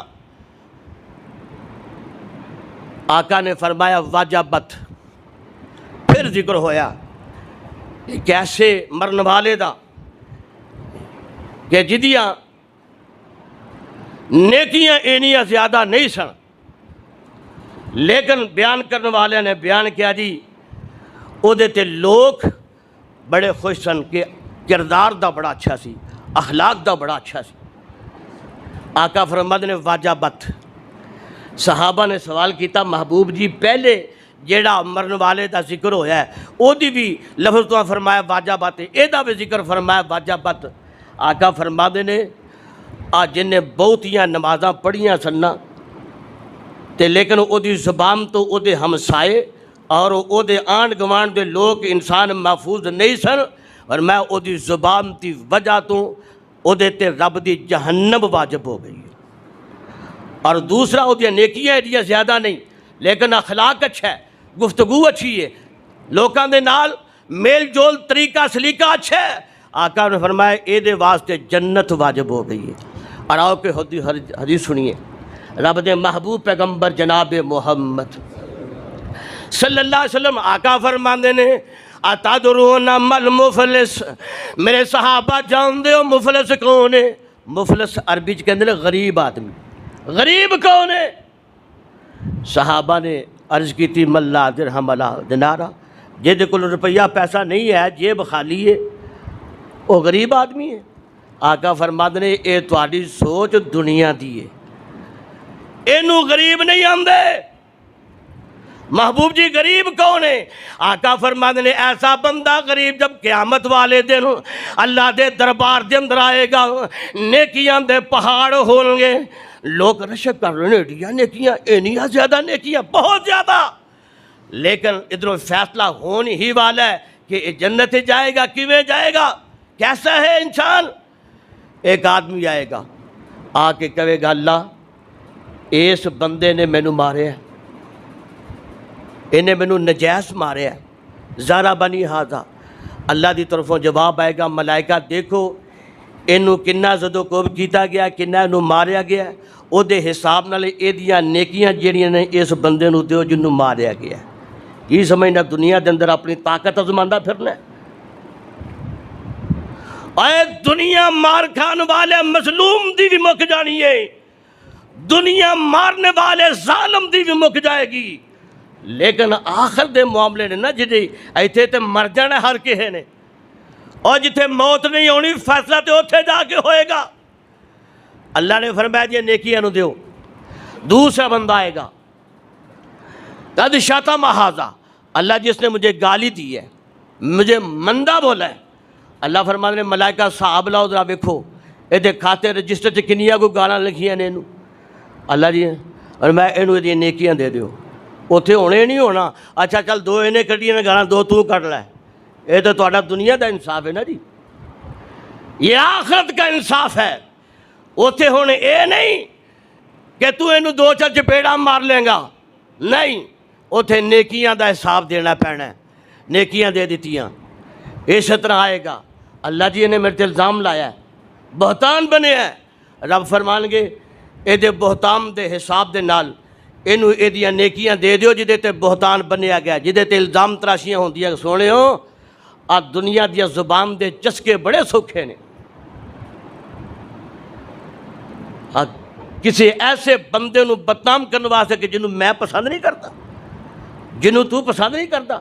آقا نے فرمایا واجبت، پھر ذکر ہویا ایک ایسے مرن والے دا کہ جدیاں نیکیاں اینیاں زیادہ نہیں سن، لیکن بیان کرنے والے نے بیان کیا جی او دے تے لوگ بڑے خوش سن کہ کردار دا بڑا اچھا سی، اخلاق دا بڑا اچھا سی۔ آقا فرماندے نے واجبت۔ صحابہ نے سوال کیتا محبوب جی پہلے جیڑا مرن والے دا ذکر ہویا ہے او دی بھی لفظ تو فرمایا واجبت، اے دا بھی ذکر فرمایا واجبت۔ آقا فرماندے نے جن نے بہتیاں نمازاں پڑھیاں سننا تے لیکن او دی زبان تو او دے ہمسائے اور او دے آنڈ گوانڈ دے لوگ انسان محفوظ نہیں سن، اور میں او دی زبان دی وجہ تو او دے تے رب دی جہنم واجب ہو گئی ہے۔ اور دوسرا او دی نیکیاں ایڈیاں زیادہ نہیں لیکن اخلاق اچھا ہے، گفتگو اچھی ہے، لوکاں دے نال میل جول طریقہ سلیقہ اچھا ہے۔ آقا نے فرمایا اے دے واسطے جنت واجب ہو گئی ہے۔ اور آؤ کہ حدیث سنیے رب دے محبوب پیغمبر جناب محمد صلی اللہ علیہ وسلم آقا فرماندے نے اتدرون مل مفلس، میرے صحابہ جان دے ہو مفلس کون ہے؟ مفلس عربی کہندے نے غریب آدمی، غریب کون ہے؟ صحابہ نے عرض کی تھی من لا درہم ولا دینارا، جے دے کول روپیہ پیسہ نہیں ہے، جیب خالی ہے، وہ غریب آدمی ہے۔ آقا فرماندے نے اے تہاڈی سوچ دنیا دی ہے، اینو غریب نہیں آندے۔ محبوب جی غریب کون ہے؟ آقا فرماندے نے ایسا بندہ غریب جب قیامت والے دن اللہ دے دربار دے اندر آئے گا، نیکیاں دے پہاڑ ہون گے، لوگ رشک کر رہے ہیں نیکیاں نیکیاں اینیاں زیادہ نیکیاں بہت زیادہ، لیکن ادھر فیصلہ ہونے ہی والا ہے کہ جنت جائے گا، کیویں جائے گا، کیسا ہے انسان؟ ایک آدمی آئے گا آ کے کہے گا اللہ اس بندے نے مینو مارے ہے، انہیں مینو نجائز مارے ہے، زارا بنی ہاذا۔ اللہ دی طرفوں جواب آئے گا ملائکہ دیکھو اینو کنا زدو کوب کیتا گیا، کنا اینو ماریا گیا، او دے حساب نال اے دیاں نیکیاں جیڑیاں نے اس بندے نو دیو جنوں ماریا گیا۔ کی سمجھنا دنیا دے اندر اپنی طاقت آزماندا پھرنا ہے؟ اے دنیا مار کھان والے مظلوم دی بھی مک جانی ہے، دنیا مارنے والے ظالم دی بھی مک جائے گی، لیکن آخر دے معاملے نے نا جی ایتھے تے مر جانا ہر کسے نے، اور جتھے موت نہیں ہونی فیصلہ تے اوتھے جا کے ہوئے گا۔ اللہ نے فرمایا جی نیکیاں نو دیو۔ دوسرا بندہ آئے گا قد شتم ھذا، اللہ جس نے مجھے گالی دی ہے، مجھے مندہ بولا ہے، اللہ فرماندے نے ملائکہ صاحب لاؤ ذرا ویکھو اے دے کھاتے رجسٹر چ کنیاں کو گالاں لکھیاں نے اینو، اللہ جی اور میں اینو دی نیکیاں دے دیو، اوتھے ہونے نہیں ہونا اچھا چل دو اینے کڈیاں نے گالاں دو تو کڈ لے، اے تو تہاڈا دنیا دا انصاف ہے نا جی، یہ آخرت کا انصاف ہے۔ اوتھے ہونے اے نہیں کہ تو اینو دو چار چپیڑا مار لیں گا، نہیں، اوتھے نیکیاں دا حساب دینا پینا ہے، نیکیاں دے دیتیاں۔ اس طرح آئے گا اللہ جی نے میرے تے الزام لایا ہے، بہتان بنے ہے، رب فرمان گے اے دے بہتان دے حساب دے نال اینو اے دیاں نیکیاں دے دیو جدے تے بہتان بنیا گیا، جدے تے الزام تراشیاں ہوندیاں۔ سونے ہو آ دنیا دیا زبان دے چسکے بڑے سوکھے نے، کسی ایسے بندے نو بدنام کرنے واسطے کہ جنوں میں پسند نہیں کرتا، جنوں تو پسند نہیں کرتا،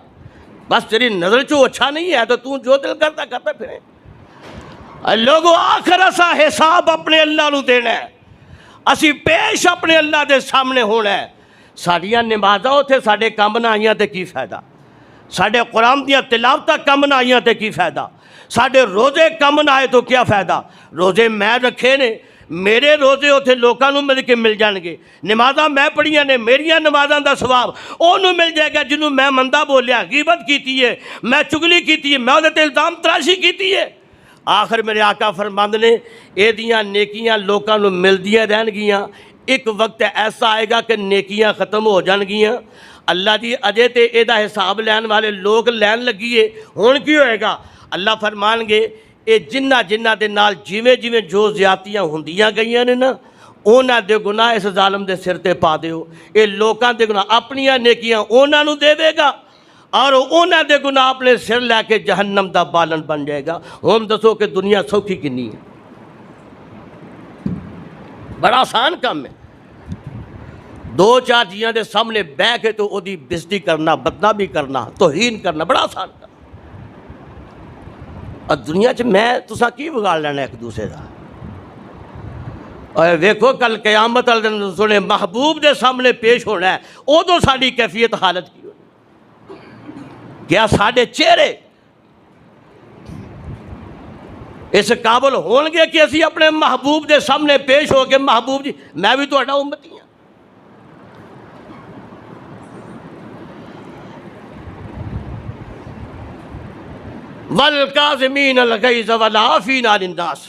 بس تیری نظر چو اچھا نہیں ہے تو جو دل کرتا کرتا پھرے۔ لوگوں آخر اسا حساب اپنے اللہ نو دینا ہے، اسی پیش اپنے اللہ دے سامنے ہونا ہے۔ ساڈیاں نمازاں اوتھے ساڈے کام نہ آئیاں تے کی فائدہ؟ ساڈے قرآن دیاں تلاوتاں کم نہ آئیاں تے کی فائدہ، ساڈے روزے کم نہ آئے تو کیا فائدہ؟ روزے میں رکھے نے، میرے روزے اتنے لوگوں کو مل کے مل جان گے، نمازاں میں پڑھیاں نے، میریاں نمازاں دا ثواب انہوں مل جائے گا جنہوں میں مندہ بولیا، غیبت کیتی ہے، میں چگلی کیتی ہے، میں وہ الزام تراشی کیتی ہے۔ آخر میرے آقا فرماند نے اے دیاں نیکیاں لوگوں کو ملدیاں رہن گیاں، ایک وقت ایسا آئے گا کہ نیکیاں ختم ہو جان گیاں، اللہ جی اجے تے اے دا حساب لین والے لوگ لین لگیے، ہون کی ہوئے گا؟ اللہ فرمان گے اے جنہ دے نال جیویں جیویں جو زیادتیاں ہوندیاں گئیاں نے نا، اونا دے گناہ اس ظالم دے سر تے پا دیو، اے لوکاں دے گناہ اپنیاں نیکیاں اونا نو دے گا اور اونا دے گناہ اپنے سر لے کے جہنم دا بالن بن جائے گا۔ ہم دسو کہ دنیا سوکھی کنی ہے؟ بڑا آسان کام ہے، دو چار جیاں دے سامنے بہ کے تو او دی بزدی کرنا، بدنامی کرنا، توہین کرنا بڑا آسان کام۔ اور دنیا چ میں تساں کی بگاڑ لینا ایک دوسرے دا؟ اور ویکھو کل قیامت والے دن سنے محبوب دے سامنے پیش ہونا ہے، ادو ساری کیفیت حالت کی ہونی؟ کیا ساڈے چہرے اس قابل ہون گے کہ اسی اپنے محبوب دے سامنے پیش ہو کے محبوب جی میں بھی تہاڈا امتی ہاں؟ وَالْكَاظِمِينَ الْغَيْظَ وَالْعَافِينَ عَنِ النَّاسِ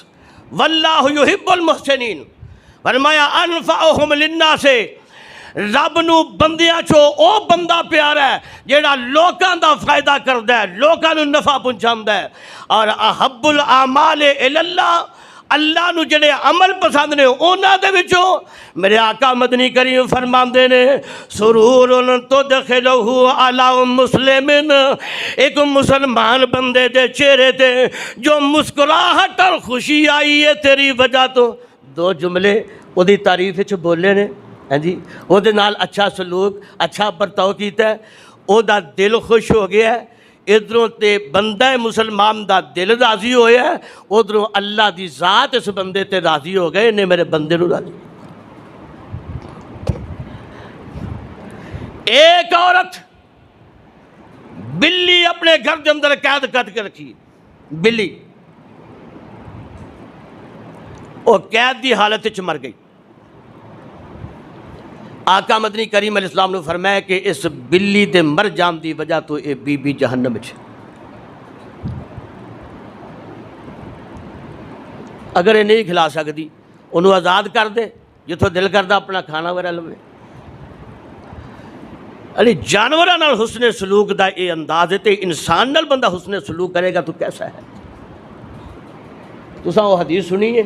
وَاللَّهُ يُحِبُّ الْمُحْسِنِينَ۔ فرمایا انفعہم للناس، رب نو بندیاں چو او بندہ پیارا ہے جیڑا لوکاں دا فائدہ کردا ہے، لوکاں نو نفع پہنچاندا ہے، اور احب الاعمال الی اللہ، اللہ نو جڑے عمل پسند نے اونا دے وچوں میرے آقا مدنی کریم فرماندے نے سرور تدخلہ علی مسلمن، ایک مسلمان بندے دے چہرے تے جو مسکراہٹ اور خوشی آئی ہے تیری وجہ تو، دو جملے او دی تعریف وچ بولے نے، ہاں جی، او دے نال اچھا سلوک اچھا برتاؤ کیتا ہے، او دا دل خوش ہو گیا ہے، ادھروں تے بندہ مسلمان دا دل راضی ہویا ہے، ادھروں اللہ دی ذات اس بندے تے راضی ہو گئے نے میرے بندے نو راضی۔ ایک عورت بلی اپنے گھر کے اندر قید کر کے رکھی، بلی وہ قید دی حالت وچ مر گئی۔ آقا مدنی کریم علیہ السلام نے فرمایا کہ اس بلی دے مر جان دی وجہ تو اے بی بی جہنم وچ، اگر یہ نہیں کھلا سکتی انہوں آزاد کر دے، جتوں دل کردا اپنا کھانا وغیرہ لوے۔ علی جانوراں نال حسن سلوک دا اے انداز ہے تے انسان نال بندہ حسن سلوک کرے گا تو کیسا ہے؟ تساں وہ حدیث سنی ہے،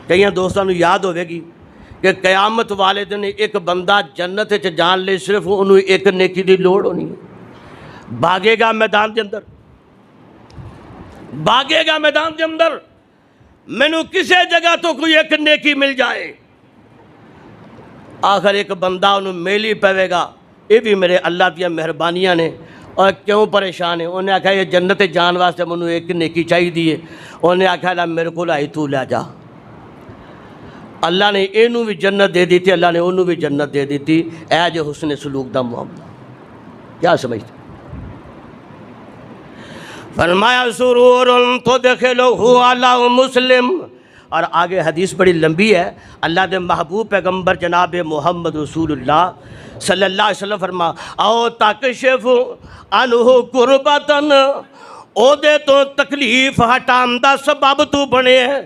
کئی دوستاں نوں یاد ہوے گی کہ قیامت والے دن ایک بندہ جنت وچ جان لے صرف انہوں ایک نیکی دی لوڑ ہونی ہے، بھاگے گا میدان دے اندر، بھاگے گا میدان دے اندر، مینوں کسے جگہ تو کوئی ایک نیکی مل جائے، آخر ایک بندہ انہوں میلی پوے گا، یہ بھی میرے اللہ دیا مہربانیاں نے، اور کیوں پریشان ہے؟ انہیں آکھا یہ جنت جان واسطے منوں ایک نیکی چاہی دیئے، انہیں آکھا اللہ میرے کو لائی تو لے جا، اللہ نے اینوں بھی جنت دے دیتی، اللہ نے انہوں بھی جنت دے دیتی، اے جو حسن سلوک دا معاملہ کیا سمجھتے؟ فرمایا سرور تدخلہ علی مسلم، اور آگے حدیث بڑی لمبی ہے، اللہ دے محبوب پیغمبر جناب محمد رسول اللہ صلی اللہ علیہ وسلم فرما او تکشف عنہ قربتن، او دے تو تکلیف ہٹان دا سبب تو بنے ہے،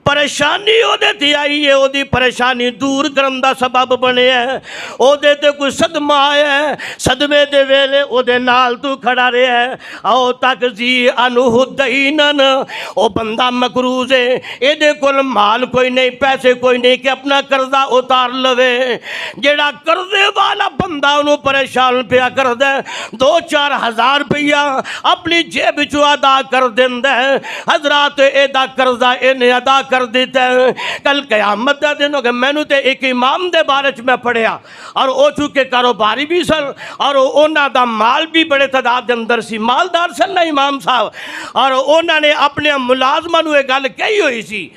پریشانی او دے تے آئی ہے، او دی پریشانی دور کرن دا سبب بنے ہے، او دے تے کوئی صدمہ آیا ہے، صدمے دے ویلے او دے نال تو کھڑا رہے ہے، او تقضی عنہ دینن، او بندہ مقروض ہے، اے دے کول مال کوئی نہیں، پیسے کوئی نہیں کہ اپنا قرضہ اتار لوے، جیڑا قرضے والا بندہ انہوں پریشان پیا کر دے، 2-4 ہزار روپیہ اپنی جیب چو ادا کر دیں دے، حضرات اے دا قرضہ انہیں ادا کر دیتا ہے، کل قیامت دا دن ہوگا۔ میں نے تے ایک امام دے بارے میں پڑھیا، اور او چونکہ کاروباری بھی سن، اور اونا دا مال بھی بڑے تعداد اندر سی، مالدار سن نا امام صاحب، اور اونا نے اپنے ملازمہ نو ایک گل کہی ہوئی سی،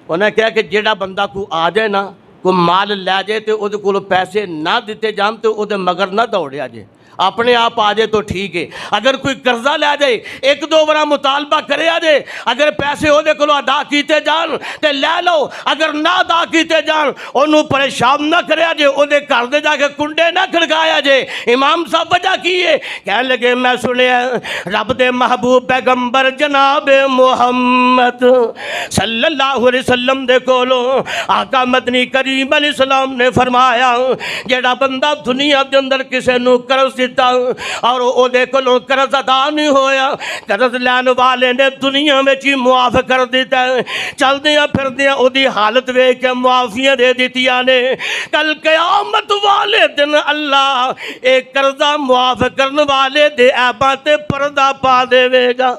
انہوں نے کہا کہ جیڑا بندہ کو آ جائے نا، کو مال لے جائے تے او دے کولو پیسے نہ دیتے جان تے او دے مگر نہ دوڑیا جائے، اپنے آپ آ جائے تو ٹھیک ہے، اگر کوئی قرضہ لے جائے ایک دو بار مطالبہ کرے آ جائے، اگر پیسے وہ کو ادا کیتے جان تے لے لو، اگر نہ ادا کیتے جان انہوں پریشان نہ کرے آ جائے، انہیں گھر دے جا کے کنڈے نہ کھڑکایا جائے۔ امام صاحب وجہ کی ہے، کہنے لگے میں سنے رب دے محبوب پیغمبر جناب محمد صلی اللہ علیہ وسلم دے کولو آقا مدنی کریم علیہ السلام نے فرمایا جیڑا بندہ دنیا دے اندر کسے نو قرض دیتا اور او دے کولوں قرض ادا نہیں ہویا، قرض لین والے نے دنیا میں چی معاف کر دیتا ہے، چل دیا پھر دیا او دی حالت وے کے معافیاں دے دیتیا نے، کل قیامت والے دن اللہ ایک قرضہ معاف کرن والے دے عیباں تے پردہ پا دے وے گا،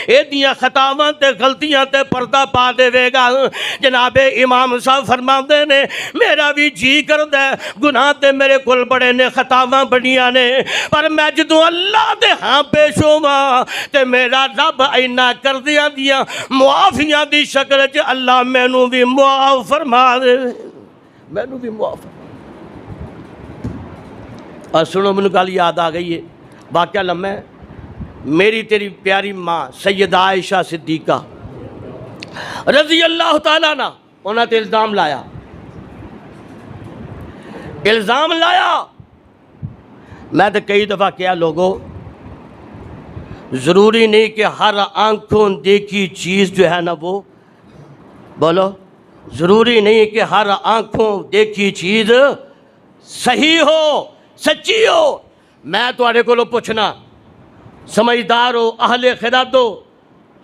اے دیاں خطاواں تے غلطیاں تے پردہ پا دے وے گا۔ جناب امام صاحب فرماندے نے میرا بھی جی کردہ ہے گناہ تے میرے کول بڑے نے خطاواں بڑیاں نے، پر میں جدوں اللہ دے ہاں پیش ہواں تے میرا رب اینا کر دیا دیا معافیاں دی شکل چ اللہ مینوں بھی معاف فرما دے، مینوں بھی معاف۔ اور سنو مجھے گل یاد آ گئی ہے، واقعہ لمحہ ہے، میری تیری پیاری ماں سیدہ عائشہ صدیقہ رضی اللہ تعالیٰ عنہ انہوں نے الزام لایا۔ میں تو کئی دفعہ کیا لوگوں ضروری نہیں کہ ہر آنکھوں دیکھی چیز جو ہے نا وہ بولو، ضروری نہیں کہ ہر آنکھوں دیکھی چیز صحیح ہو سچی ہو۔ میں تواڈے کولوں پوچھنا، سمجھدار ہو، اہل خرد ہو،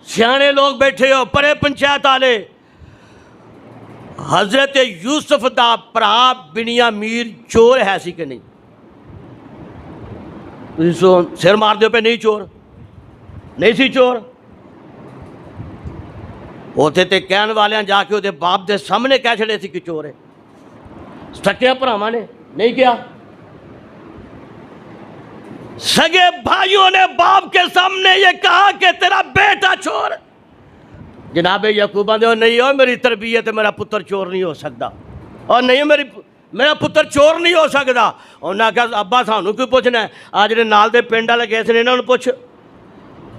سیانے لوگ بیٹھے ہو، پرے پنچایت والے، حضرت یوسف دا پرا بنیامین چور ہے سی کہ نہیں؟ سر مار دیو پہ نہیں چور، نہیں سی چور۔ اوتھے تے کہن والے جا کے وہ باپ دے سامنے کہہ چھڑے سی کہ چور ہے، سکے بھراواں نے نہیں کیا، سگے بھائیوں نے باپ کے سامنے یہ کہا کہ تیرا بیٹا چور۔ جناب یعقوب آندے نہیں ہو میری تربیت میرا پتر چور نہیں ہو سکتا، اور نہیں میرا پتر چور نہیں ہو سکتا۔ انہوں نے کہا ابا سانوں کوئی پوچھنا ہے، آج جڑے نال دے پنڈ والے گئے سن انہوں نے پوچھ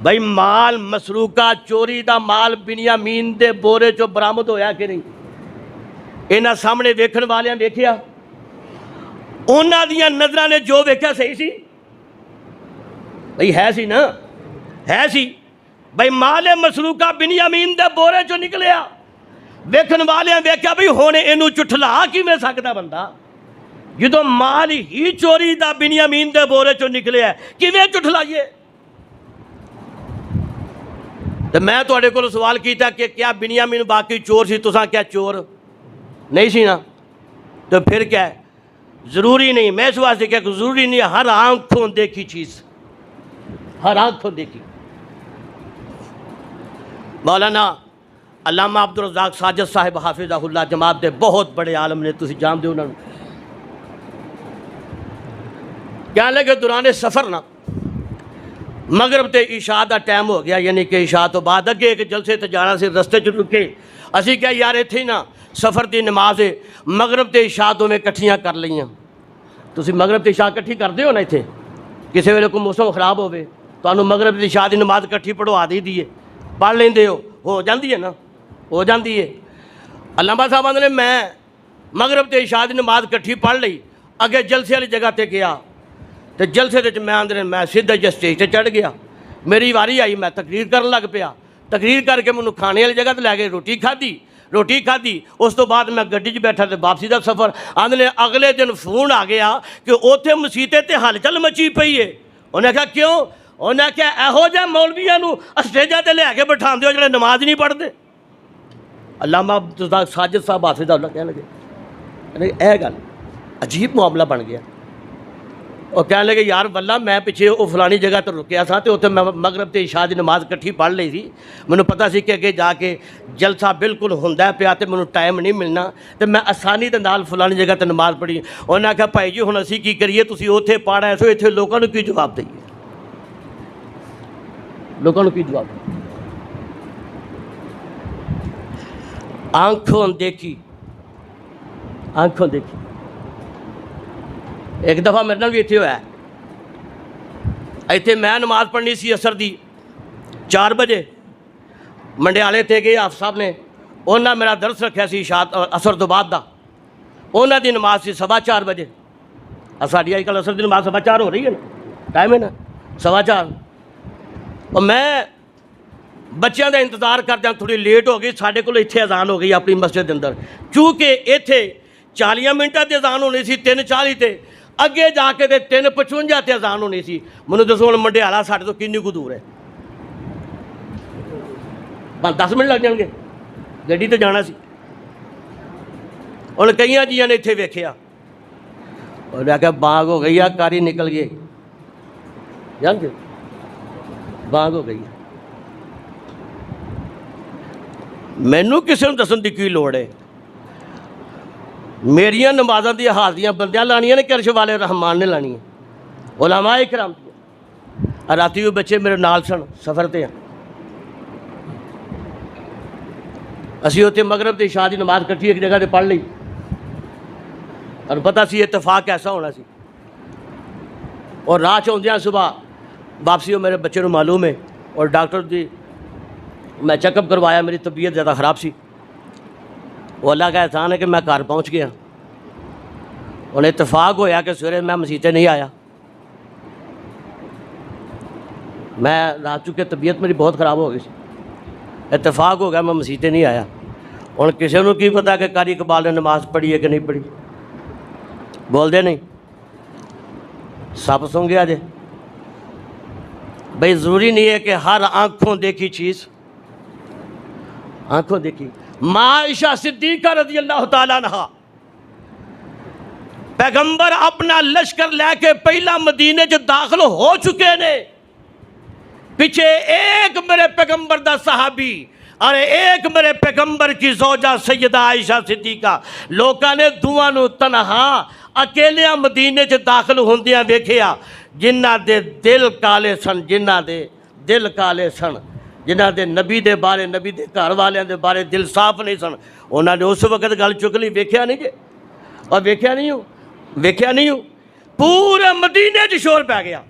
بھائی مال مسروقہ چوری دا مال بنیامین دے بورے چو برآمد ہویا کہ نہیں؟ انہاں سامنے ویکھن والیاں ویکھیا، انہاں دیاں نظراں نے جو ویکھیا صحیح سی بھئی، ہے سی نا، ہے سی بھئی مال مسروقہ بنیامین دے بورے چو نکلیا، ویکھن والیاں ویکھیا بھئی ہونے اینو چٹھلا کیویں سکدا بندہ جدوں مال ہی چوری دا بنیامین دے بورے چو نکلیا کیویں چٹھلائیے؟ تو میں تواڈے کول سوال کیتا کہ کیا بنیامین باقی چور سی، تساں کیا چور نہیں سی نا؟ تو پھر کیا ہے؟ ضروری نہیں، میں اس واسطے کہ ضروری نہیں ہر آنکھوں دیکھی چیز، ہر آنکھوں دیکھی۔ مولانا علامہ عبدالرزاق ساجد صاحب حافظہ اللہ جماعت دے بہت بڑے عالم نے، تسی جان دے انہوں نے کہنے لگے دوران سفر نا مغرب تے عشاء دا ٹائم ہو گیا، یعنی کہ عشاء تو بعد اگے ایک جلسے تے جانا سے رستے چ رکے، اسی کیا یار ایتھے نا سفر دی نماز ہے، مغرب تے عشاء دو میں کٹھیاں کر لئیاں۔ تسی مغرب تے عشاء کٹھی کر دے ہو نا ایتھے؟ کسی ویلے کوئی موسم خراب ہوئے تو انہوں مغرب تے عشاء دی نماز کٹھی پڑھوا دی دیئے، پڑھ لیں دے ہو جاندی ہے نا، ہو جاندی ہے۔ علامہ صاحب نے میں مغرب تے عشاء دی نماز کٹھی پڑھ لئی، اگے جلسے والی جگہ تے گیا تو جلسے تے میں سیدھا جس سٹیج تے چڑھ گیا، میری واری آئی، میں تقریر کرن لگ پیا، تقریر کر کے مجھے کھانے والی جگہ تے لے گئے، روٹی کھادی، اس تو بعد میں گڈی چ بیٹھا تے واپسی دا سفر۔ آندے اگلے دن فون آ گیا کہ اوتھے مسیتے تے ہلچل مچی پئی ہے۔ انہیں کہا کیوں؟ انہیں کہا ایہو جہ مولویاں نو اسٹیجاں تے لے کے بٹھاندے ہو جڑے نماز نہیں پڑھدے۔ علامہ عبدالرزاق ساجد صاحب حافظہ اللہ کہنے لگے اے گل عجیب معاملہ بن گیا، اور کہنے لگے یار واللہ میں پیچھے وہ فلانی جگہ تے رکیا تھا تے اوتھے میں مغرب تے عشاء دی نماز کٹھی پڑھ لئی سی، مینوں پتہ سی کہ اگے جا کے جلسہ بالکل ہوندا پیا تے مینوں ٹائم نہیں ملنا تے میں آسانی دے نال فلانی جگہ تے نماز پڑھی۔ انہوں نے کہا بھائی جی ہن اسی کی کریے، تسی اوتھے پڑھ آئے سو، ایتھے لوکاں نوں کی جواب دئیے، لوکاں نوں کی جواب دئیے؟ آنکھوں دیکھی، آنکھوں دیکھی۔ ایک دفعہ میرے نال بھی اتنے ہوا ہے، ਇੱਥੇ ਮੈਂ ਨਮਾਜ਼ ਪੜ੍ਹਨੀ ਸੀ ਅਸਰ ਦੀ 4 ਵਜੇ, ਮੰਡਿਆਲੇ ਤੇ ਗਏ ਆਫ ਸਾਹਿਬ ਨੇ, ਉਹਨਾਂ ਮੇਰਾ ਦਰਸ ਰੱਖਿਆ ਸੀ ਅਸਰ ਤੋਂ ਬਾਅਦ ਦਾ, ਉਹਨਾਂ ਦੀ ਨਮਾਜ਼ ਸੀ 4:15 ਵਜੇ। ਸਾਡੀ ਅੱਜ ਕੱਲ੍ਹ ਅਸਰ ਦੀ ਨਮਾਜ਼ 4:15 ਹੋ ਰਹੀ ਹੈ ਨਾ, ਟਾਈਮ ਹੈ ਨਾ 4:15। اور میں بچیاں دا انتظار کردیا تھوڑی لیٹ ہو گئی، ساڈے کول اتنے اذان ہو گئی اپنی مسجد کے اندر، چونکہ اتنے 40 منٹاں تے اذان ہونی سی 3:40 تے، اگے جا کے 3:55 تے اذان ہونی سی۔ مینوں دسو ہن منڈیالا ساڈے تو کنی کو دور ہے؟ بس 10 منٹ لگ جان گے، گڈی تے جانا سی۔ ہن کئیاں جیاں نے اتنے ویکھیا، اور آخیا بانگ ہو گئی ہے، کاری نکل گئی، جان گے بانگ ہو گئی۔ مینوں کسی نوں دسن دی کی لوڑ ہے؟ میریاں نمازاں دی حاضریاں بندیاں لانیاں نے کہ عرش والے رحمان نے لانی ہے، علماء کرام دی۔ راتی وہ بچے میرے نال سن، سفر تے ہیں، اسی اتنے مغرب تے عشاء دی نماز کٹھی ایک جگہ تے پڑھ لی، اور پتہ سی اتفاق ایسا ہونا سی۔ اور راہ چوندیاں صبح واپسی ہو، میرے بچے نوں معلوم ہے، اور ڈاکٹر دی میں چیک اپ کروایا، میری طبیعت زیادہ خراب سی، وہ اللہ کا احسان ہے کہ میں گھر پہنچ گیا۔ اور اتفاق ہویا کہ سویرے میں مسیح تے نہیں آیا، میں رات چکے طبیعت میری بہت خراب ہو گئی سی، اتفاق ہو گیا میں مسیح تے نہیں آیا۔ ہن کسی نوں کی پتا کہ قاری اقبال نے نماز پڑھی ہے کہ نہیں پڑھی؟ بول دے نہیں، سب سن گیا جے۔ بھئی ضروری نہیں ہے کہ ہر آنکھوں دیکھی چیز آنکھوں دیکھی۔ ماں عائشہ صدیقہ رضی اللہ تعالیٰ عنہ، پیغمبر اپنا لشکر لے کے پہلا مدینے جو داخل ہو چکے نے، پیچھے ایک میرے پیغمبر دا صحابی اور ایک میرے پیغمبر کی زوجہ سیدہ عائشہ صدیقہ، لوکاں نے دعاں نو تنہا اکیلیاں مدینے چ داخل ہوندیاں ویکھیا، جنہ دے دل کالے سن، جنہ دے دل کالے سن، جنہ دے نبی دے بارے، نبی دے گھر والے دے بارے دل صاف نہیں سن، انہاں نے اس وقت گل چک لی، ویکھیا نہیں جے، اور ویکھیا نہیں ہوں، پورے مدینے چ شور پہ گیا۔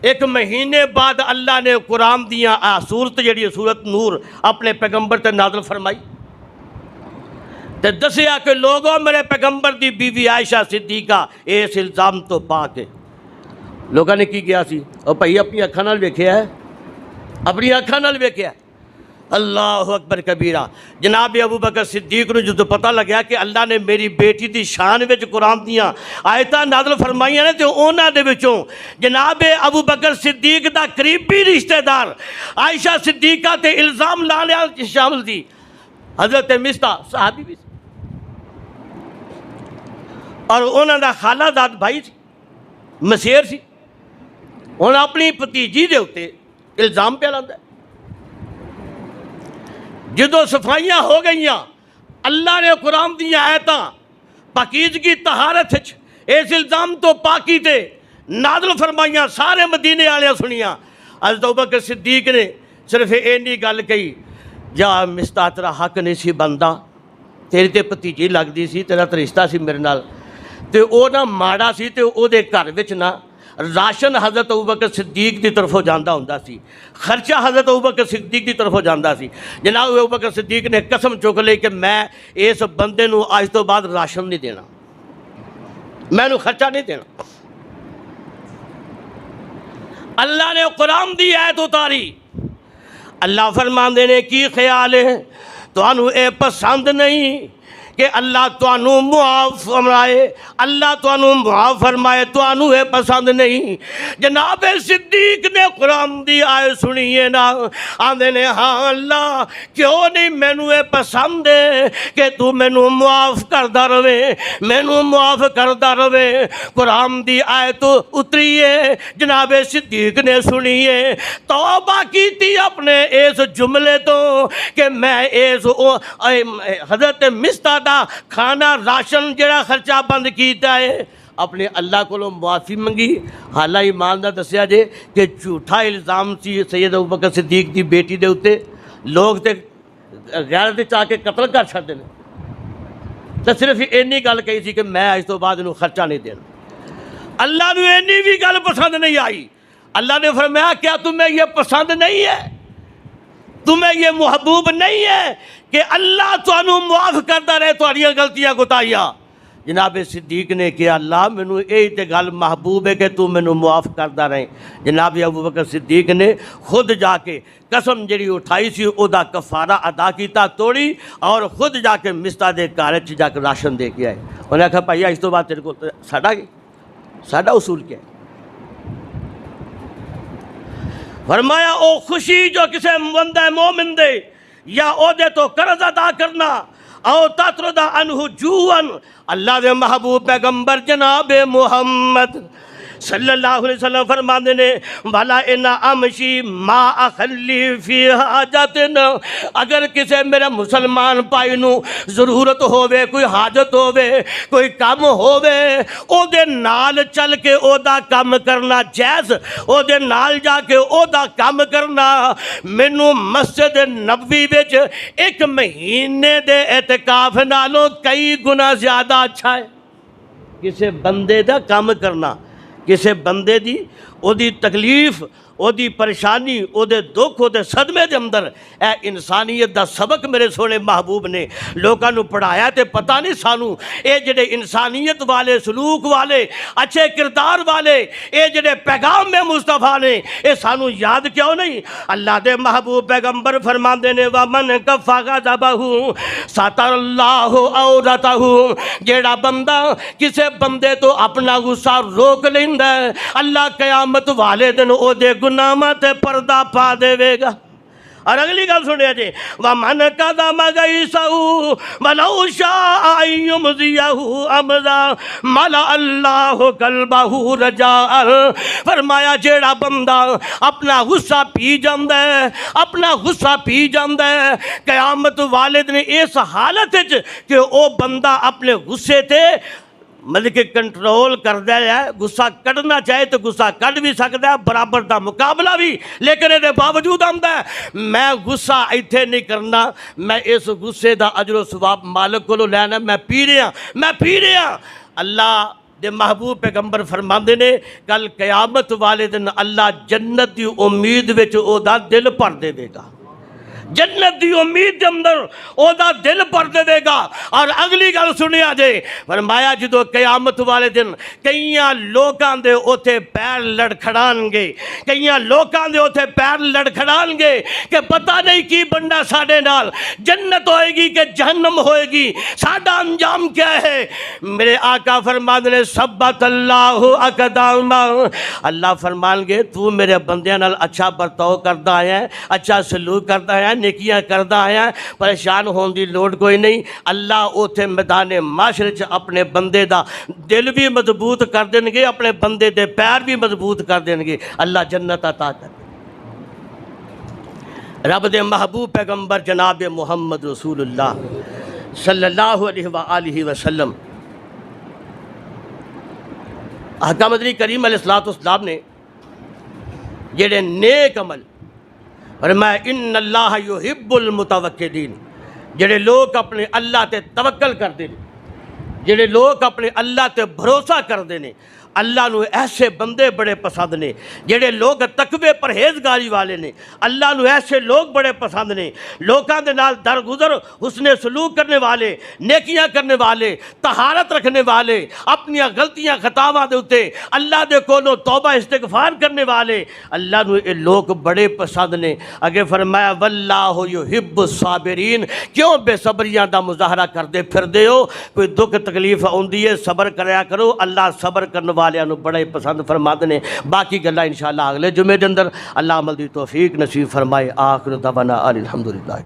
ایک مہینے بعد اللہ نے قرآن دیاں سورت جڑی سورت نور اپنے پیغمبر تے نازل فرمائی، تے دسیا کہ لوگوں میرے پیغمبر دی بیوی عائشہ صدیقہ اس الزام تو پاک ہے۔ لوگوں نے کی کیا سی؟ اور بھائی اپنی اکھاں نال ویکھیا ہے، اپنی اکھاں نال ویکھیا ہے۔ اللہ اکبر کبیرہ۔ جناب ابو بکر صدیق نو جدو پتہ لگیا کہ اللہ نے میری بیٹی دی شان وچ قرآن دیاں آیتاں نازل فرمائیاں نے، تے انہاں دے وچوں جناب ابو بکر صدیق دا قریبی رشتہ دار عائشہ صدیقہ تے الزام لانے والے شامل تھی حضرت مستہ صحابی بھی سی، اور انہاں دا خالہ زاد بھائی سی، مسیر سی، ہن اپنی بھتیجی دے اوتے الزام پہ لاندا ہے۔ جدو صفائیاں ہو گئیاں، اللہ نے قرآن دیا آیتاں پاکیزگی طہارت اس الزام تو پاکی تے نازل فرمائیاں، سارے مدینے والے سنیاں۔ حضرت ابوبکر صدیق نے صرف اینی گل کہی، جا مستہ تیرا حق نہیں سی بندا، تیری تے بھتیجی لگدی سی، تیرا تے رشتہ سی میرے نال، تے او نہ ماڑا سی، تے او دے گھر وچ نہ راشن حضرت ابوبکر صدیق دی طرفوں جاندا ہوندا سی، خرچہ حضرت ابوبکر صدیق دی طرفوں جاندا سی۔ جناب ابوبکر صدیق نے قسم چک لی کہ میں اس بندے نو آج تو بعد راشن نہیں دینا، میں نو خرچہ نہیں دینا۔ اللہ نے قرآن دی آیت اتاری، اللہ فرماندے نے کی خیال ہے تانوں اے پسند نہیں کہ اللہ تانوں معاف فرمائے، اللہ تانوں معاف فرمائے، تانوں اے پسند نہیں؟ جناب صدیق نے قرآن دی آئے سنیے نا، آندے نے ہاں اللہ کیوں نہیں مینوں اے پسند ہے کہ تو مینوں معاف کردا رہے، مینوں معاف کردا رہے۔ قرآن دی آیت اتری ہے، جناب صدیق نے سنیے، توبہ کیتی اپنے اس جملے تو کہ میں اس حضرت مستہ کھانا راشن جڑا خرچہ بند کیتا ہے، اپنے اللہ کو معافی منگی۔ حالہ ایمان دا دسیا جے کہ جھوٹا الزام سی سید ابوبکر صدیق دی بیٹی دے اوتے، لوگ تے غیرت چاہ کے قتل کر چھڑ دینے، تے صرف اینی گل کہی سی کہ میں اس تو بعد انہوں خرچہ نہیں دینا۔ اللہ نے اینی بھی گل پسند نہیں آئی، اللہ نے فرمایا کیا تمہیں یہ پسند نہیں ہے، تمہیں یہ محبوب نہیں ہے کہ اللہ تانوں معاف کرتا رہے تہاڈیاں غلطیاں کوتاہیاں؟ جناب صدیق نے کہا اللہ مینوں یہ تے گل محبوب ہے کہ تو مینوں معاف کرتا رہے۔ جناب ابوبکر صدیق نے خود جا کے قسم جڑی اٹھائی سی او دا کفارہ ادا کیتا، توڑی، اور خود جا کے مصطفیٰ دے گھر جا کے راشن دے کے آئے۔ انہوں نے کہا بھائی اس تو بعد تیرے کو ساڈا اصول کیا ہے؟ فرمایا او خوشی جو کسے بندہ مومن دے یا او دے تو قرض ادا کرنا، او تطرد عنہ جوعن، اللہ دے محبوب پیغمبر جناب محمد صلی اللہ علیہ وسلم فرماندے نے بھلا انا امشی ما اخلی فی حاجتنا، اگر کسے میرے مسلمان پائی نو ضرورت ہووے، کوئی حاجت ہووے، کوئی کام ہووے، او دے نال چل کے او دا کام کرنا جائز، او دے نال جا کے او دا کام کرنا مینوں مسجد نبوی وچ ایک مہینے دے اعتکاف نالوں کئی گنا زیادہ اچھا ہے۔ کسے بندے دا کام کرنا، کسے بندے دی او دی تکلیف، او دی پریشانی، او دے دکھ، او دے صدمے دے اندر اے انسانیت دا سبق میرے سونے محبوب نے لوگاں نو پڑھایا تے پتہ نہیں سانو اے جڑے انسانیت والے، سلوک والے، اچھے کردار والے، اے جڑے پیغام میں مصطفیٰ نے اے سانو یاد کیوں نہیں؟ اللہ دے محبوب پیغمبر فرماندے نے وَمَنْ كَفَّ غَضَبَهُ سَتَرَ اللَّهُ عَوْرَتَهُ، جیڑا بندہ کسے بندے تو اپنا غصہ روک لیندا ہے اللہ قیامت والے دن او دے گناہاں تے پردہ پا دے گا۔ اور اگلی گل سنیا جی وَمَنْ كَظَمَ غَيْظَهُ وَلَوْ شَاءَ أَن يُمْضِيَهُ أَمْضَىٰ مَلَأَ اللَّهُ قَلْبَهُ رَجَاءً، فرمایا جیڑا بندہ اپنا غصہ پی جاندا ہے، اپنا غصہ پی جاندا ہے قیامت والے دن اس حالت وچ کہ او بندہ اپنے غصے تے مطلب کہ کنٹرول کر دیا ہے، غصہ کڈنا چاہے تو غصہ کڈ بھی سکتا ہے، برابر دا مقابلہ بھی، لیکن یہ باوجود آمدا ہے میں غصہ ایتھے نہیں کرنا، میں اس غصے دا اجر و ثواب مالک کو لینا، میں پی رہا۔ اللہ دے محبوب پیغمبر فرماندے نے کل قیامت والے دن اللہ جنت دی امید وچ او دا دل بھر دے گا، جنت دی امید دے اندر او دا دل بھر دے گا۔ اور اگلی گل سنیا جے فرمایا جدو قیامت والے دن کئیاں لوکاں دے اوتھے پیر لڑکھڑان گے، کئیاں لوکاں دے اوتھے پیر لڑکھڑان گے کہ پتہ نہیں کی بندہ ساڈے نال جنت ہوئے گی کہ جہنم ہوئے گی، ساڈا انجام کیا ہے؟ میرے آقا فرمان نے ثبت اللہ اقدامہ، اللہ فرمان گے تو میرے بندیاں نال اچھا برتاؤ کردا آیا ہے، اچھا سلوک کردا آیا ہے، نیکیاں کردا آیا، پریشان ہون دی لوڑ کوئی نہیں۔ اللہ اوتھے میدان معاشر چ اپنے بندے دا دل بھی مضبوط کر دیں گے، اپنے بندے دے پیر بھی مضبوط کر دیں گے، اللہ جنت عطا کر۔ رب دے محبوب پیغمبر جناب محمد رسول اللہ صلی اللہ علیہ وآلہ وسلم آقا مدنی کریم علیہ السلام نے جڑے نیک عمل فرمایا ان اللہ یحب المتوکلین، جڑے لوگ اپنے اللہ تے توکل کردے نے، جڑے لوگ اپنے اللہ تے بھروسہ کردے نے، اللہ نو ایسے بندے بڑے پسند نے، جڑے لوگ تقوی پرہیزگاری والے نے، اللہ نو ایسے لوگ بڑے پسند نے، لوکاں دے نال درگزر حسن سلوک کرنے والے، نیکیاں کرنے والے، طہارت رکھنے والے، اپنی غلطیاں خطاواں دے اتے اللہ دے کولوں توبہ استغفار کرنے والے، اللہ نو یہ لوگ بڑے پسند نے۔ اگے فرمایا واللہ یحب الصابرین، کیوں بے صبریاں دا مظاہرہ کردے پھر دے ہو؟ کوئی دکھ تکلیف آندی ہے صبر کریا کرو، اللہ صبر کرنے والے بڑے پسند فرماتے ہیں۔ باقی گلہ انشاءاللہ اگلے جمعے دے اندر اللہ عمل دی توفیق نصیب فرمائے۔ آخر دعوانا الحمدللہ۔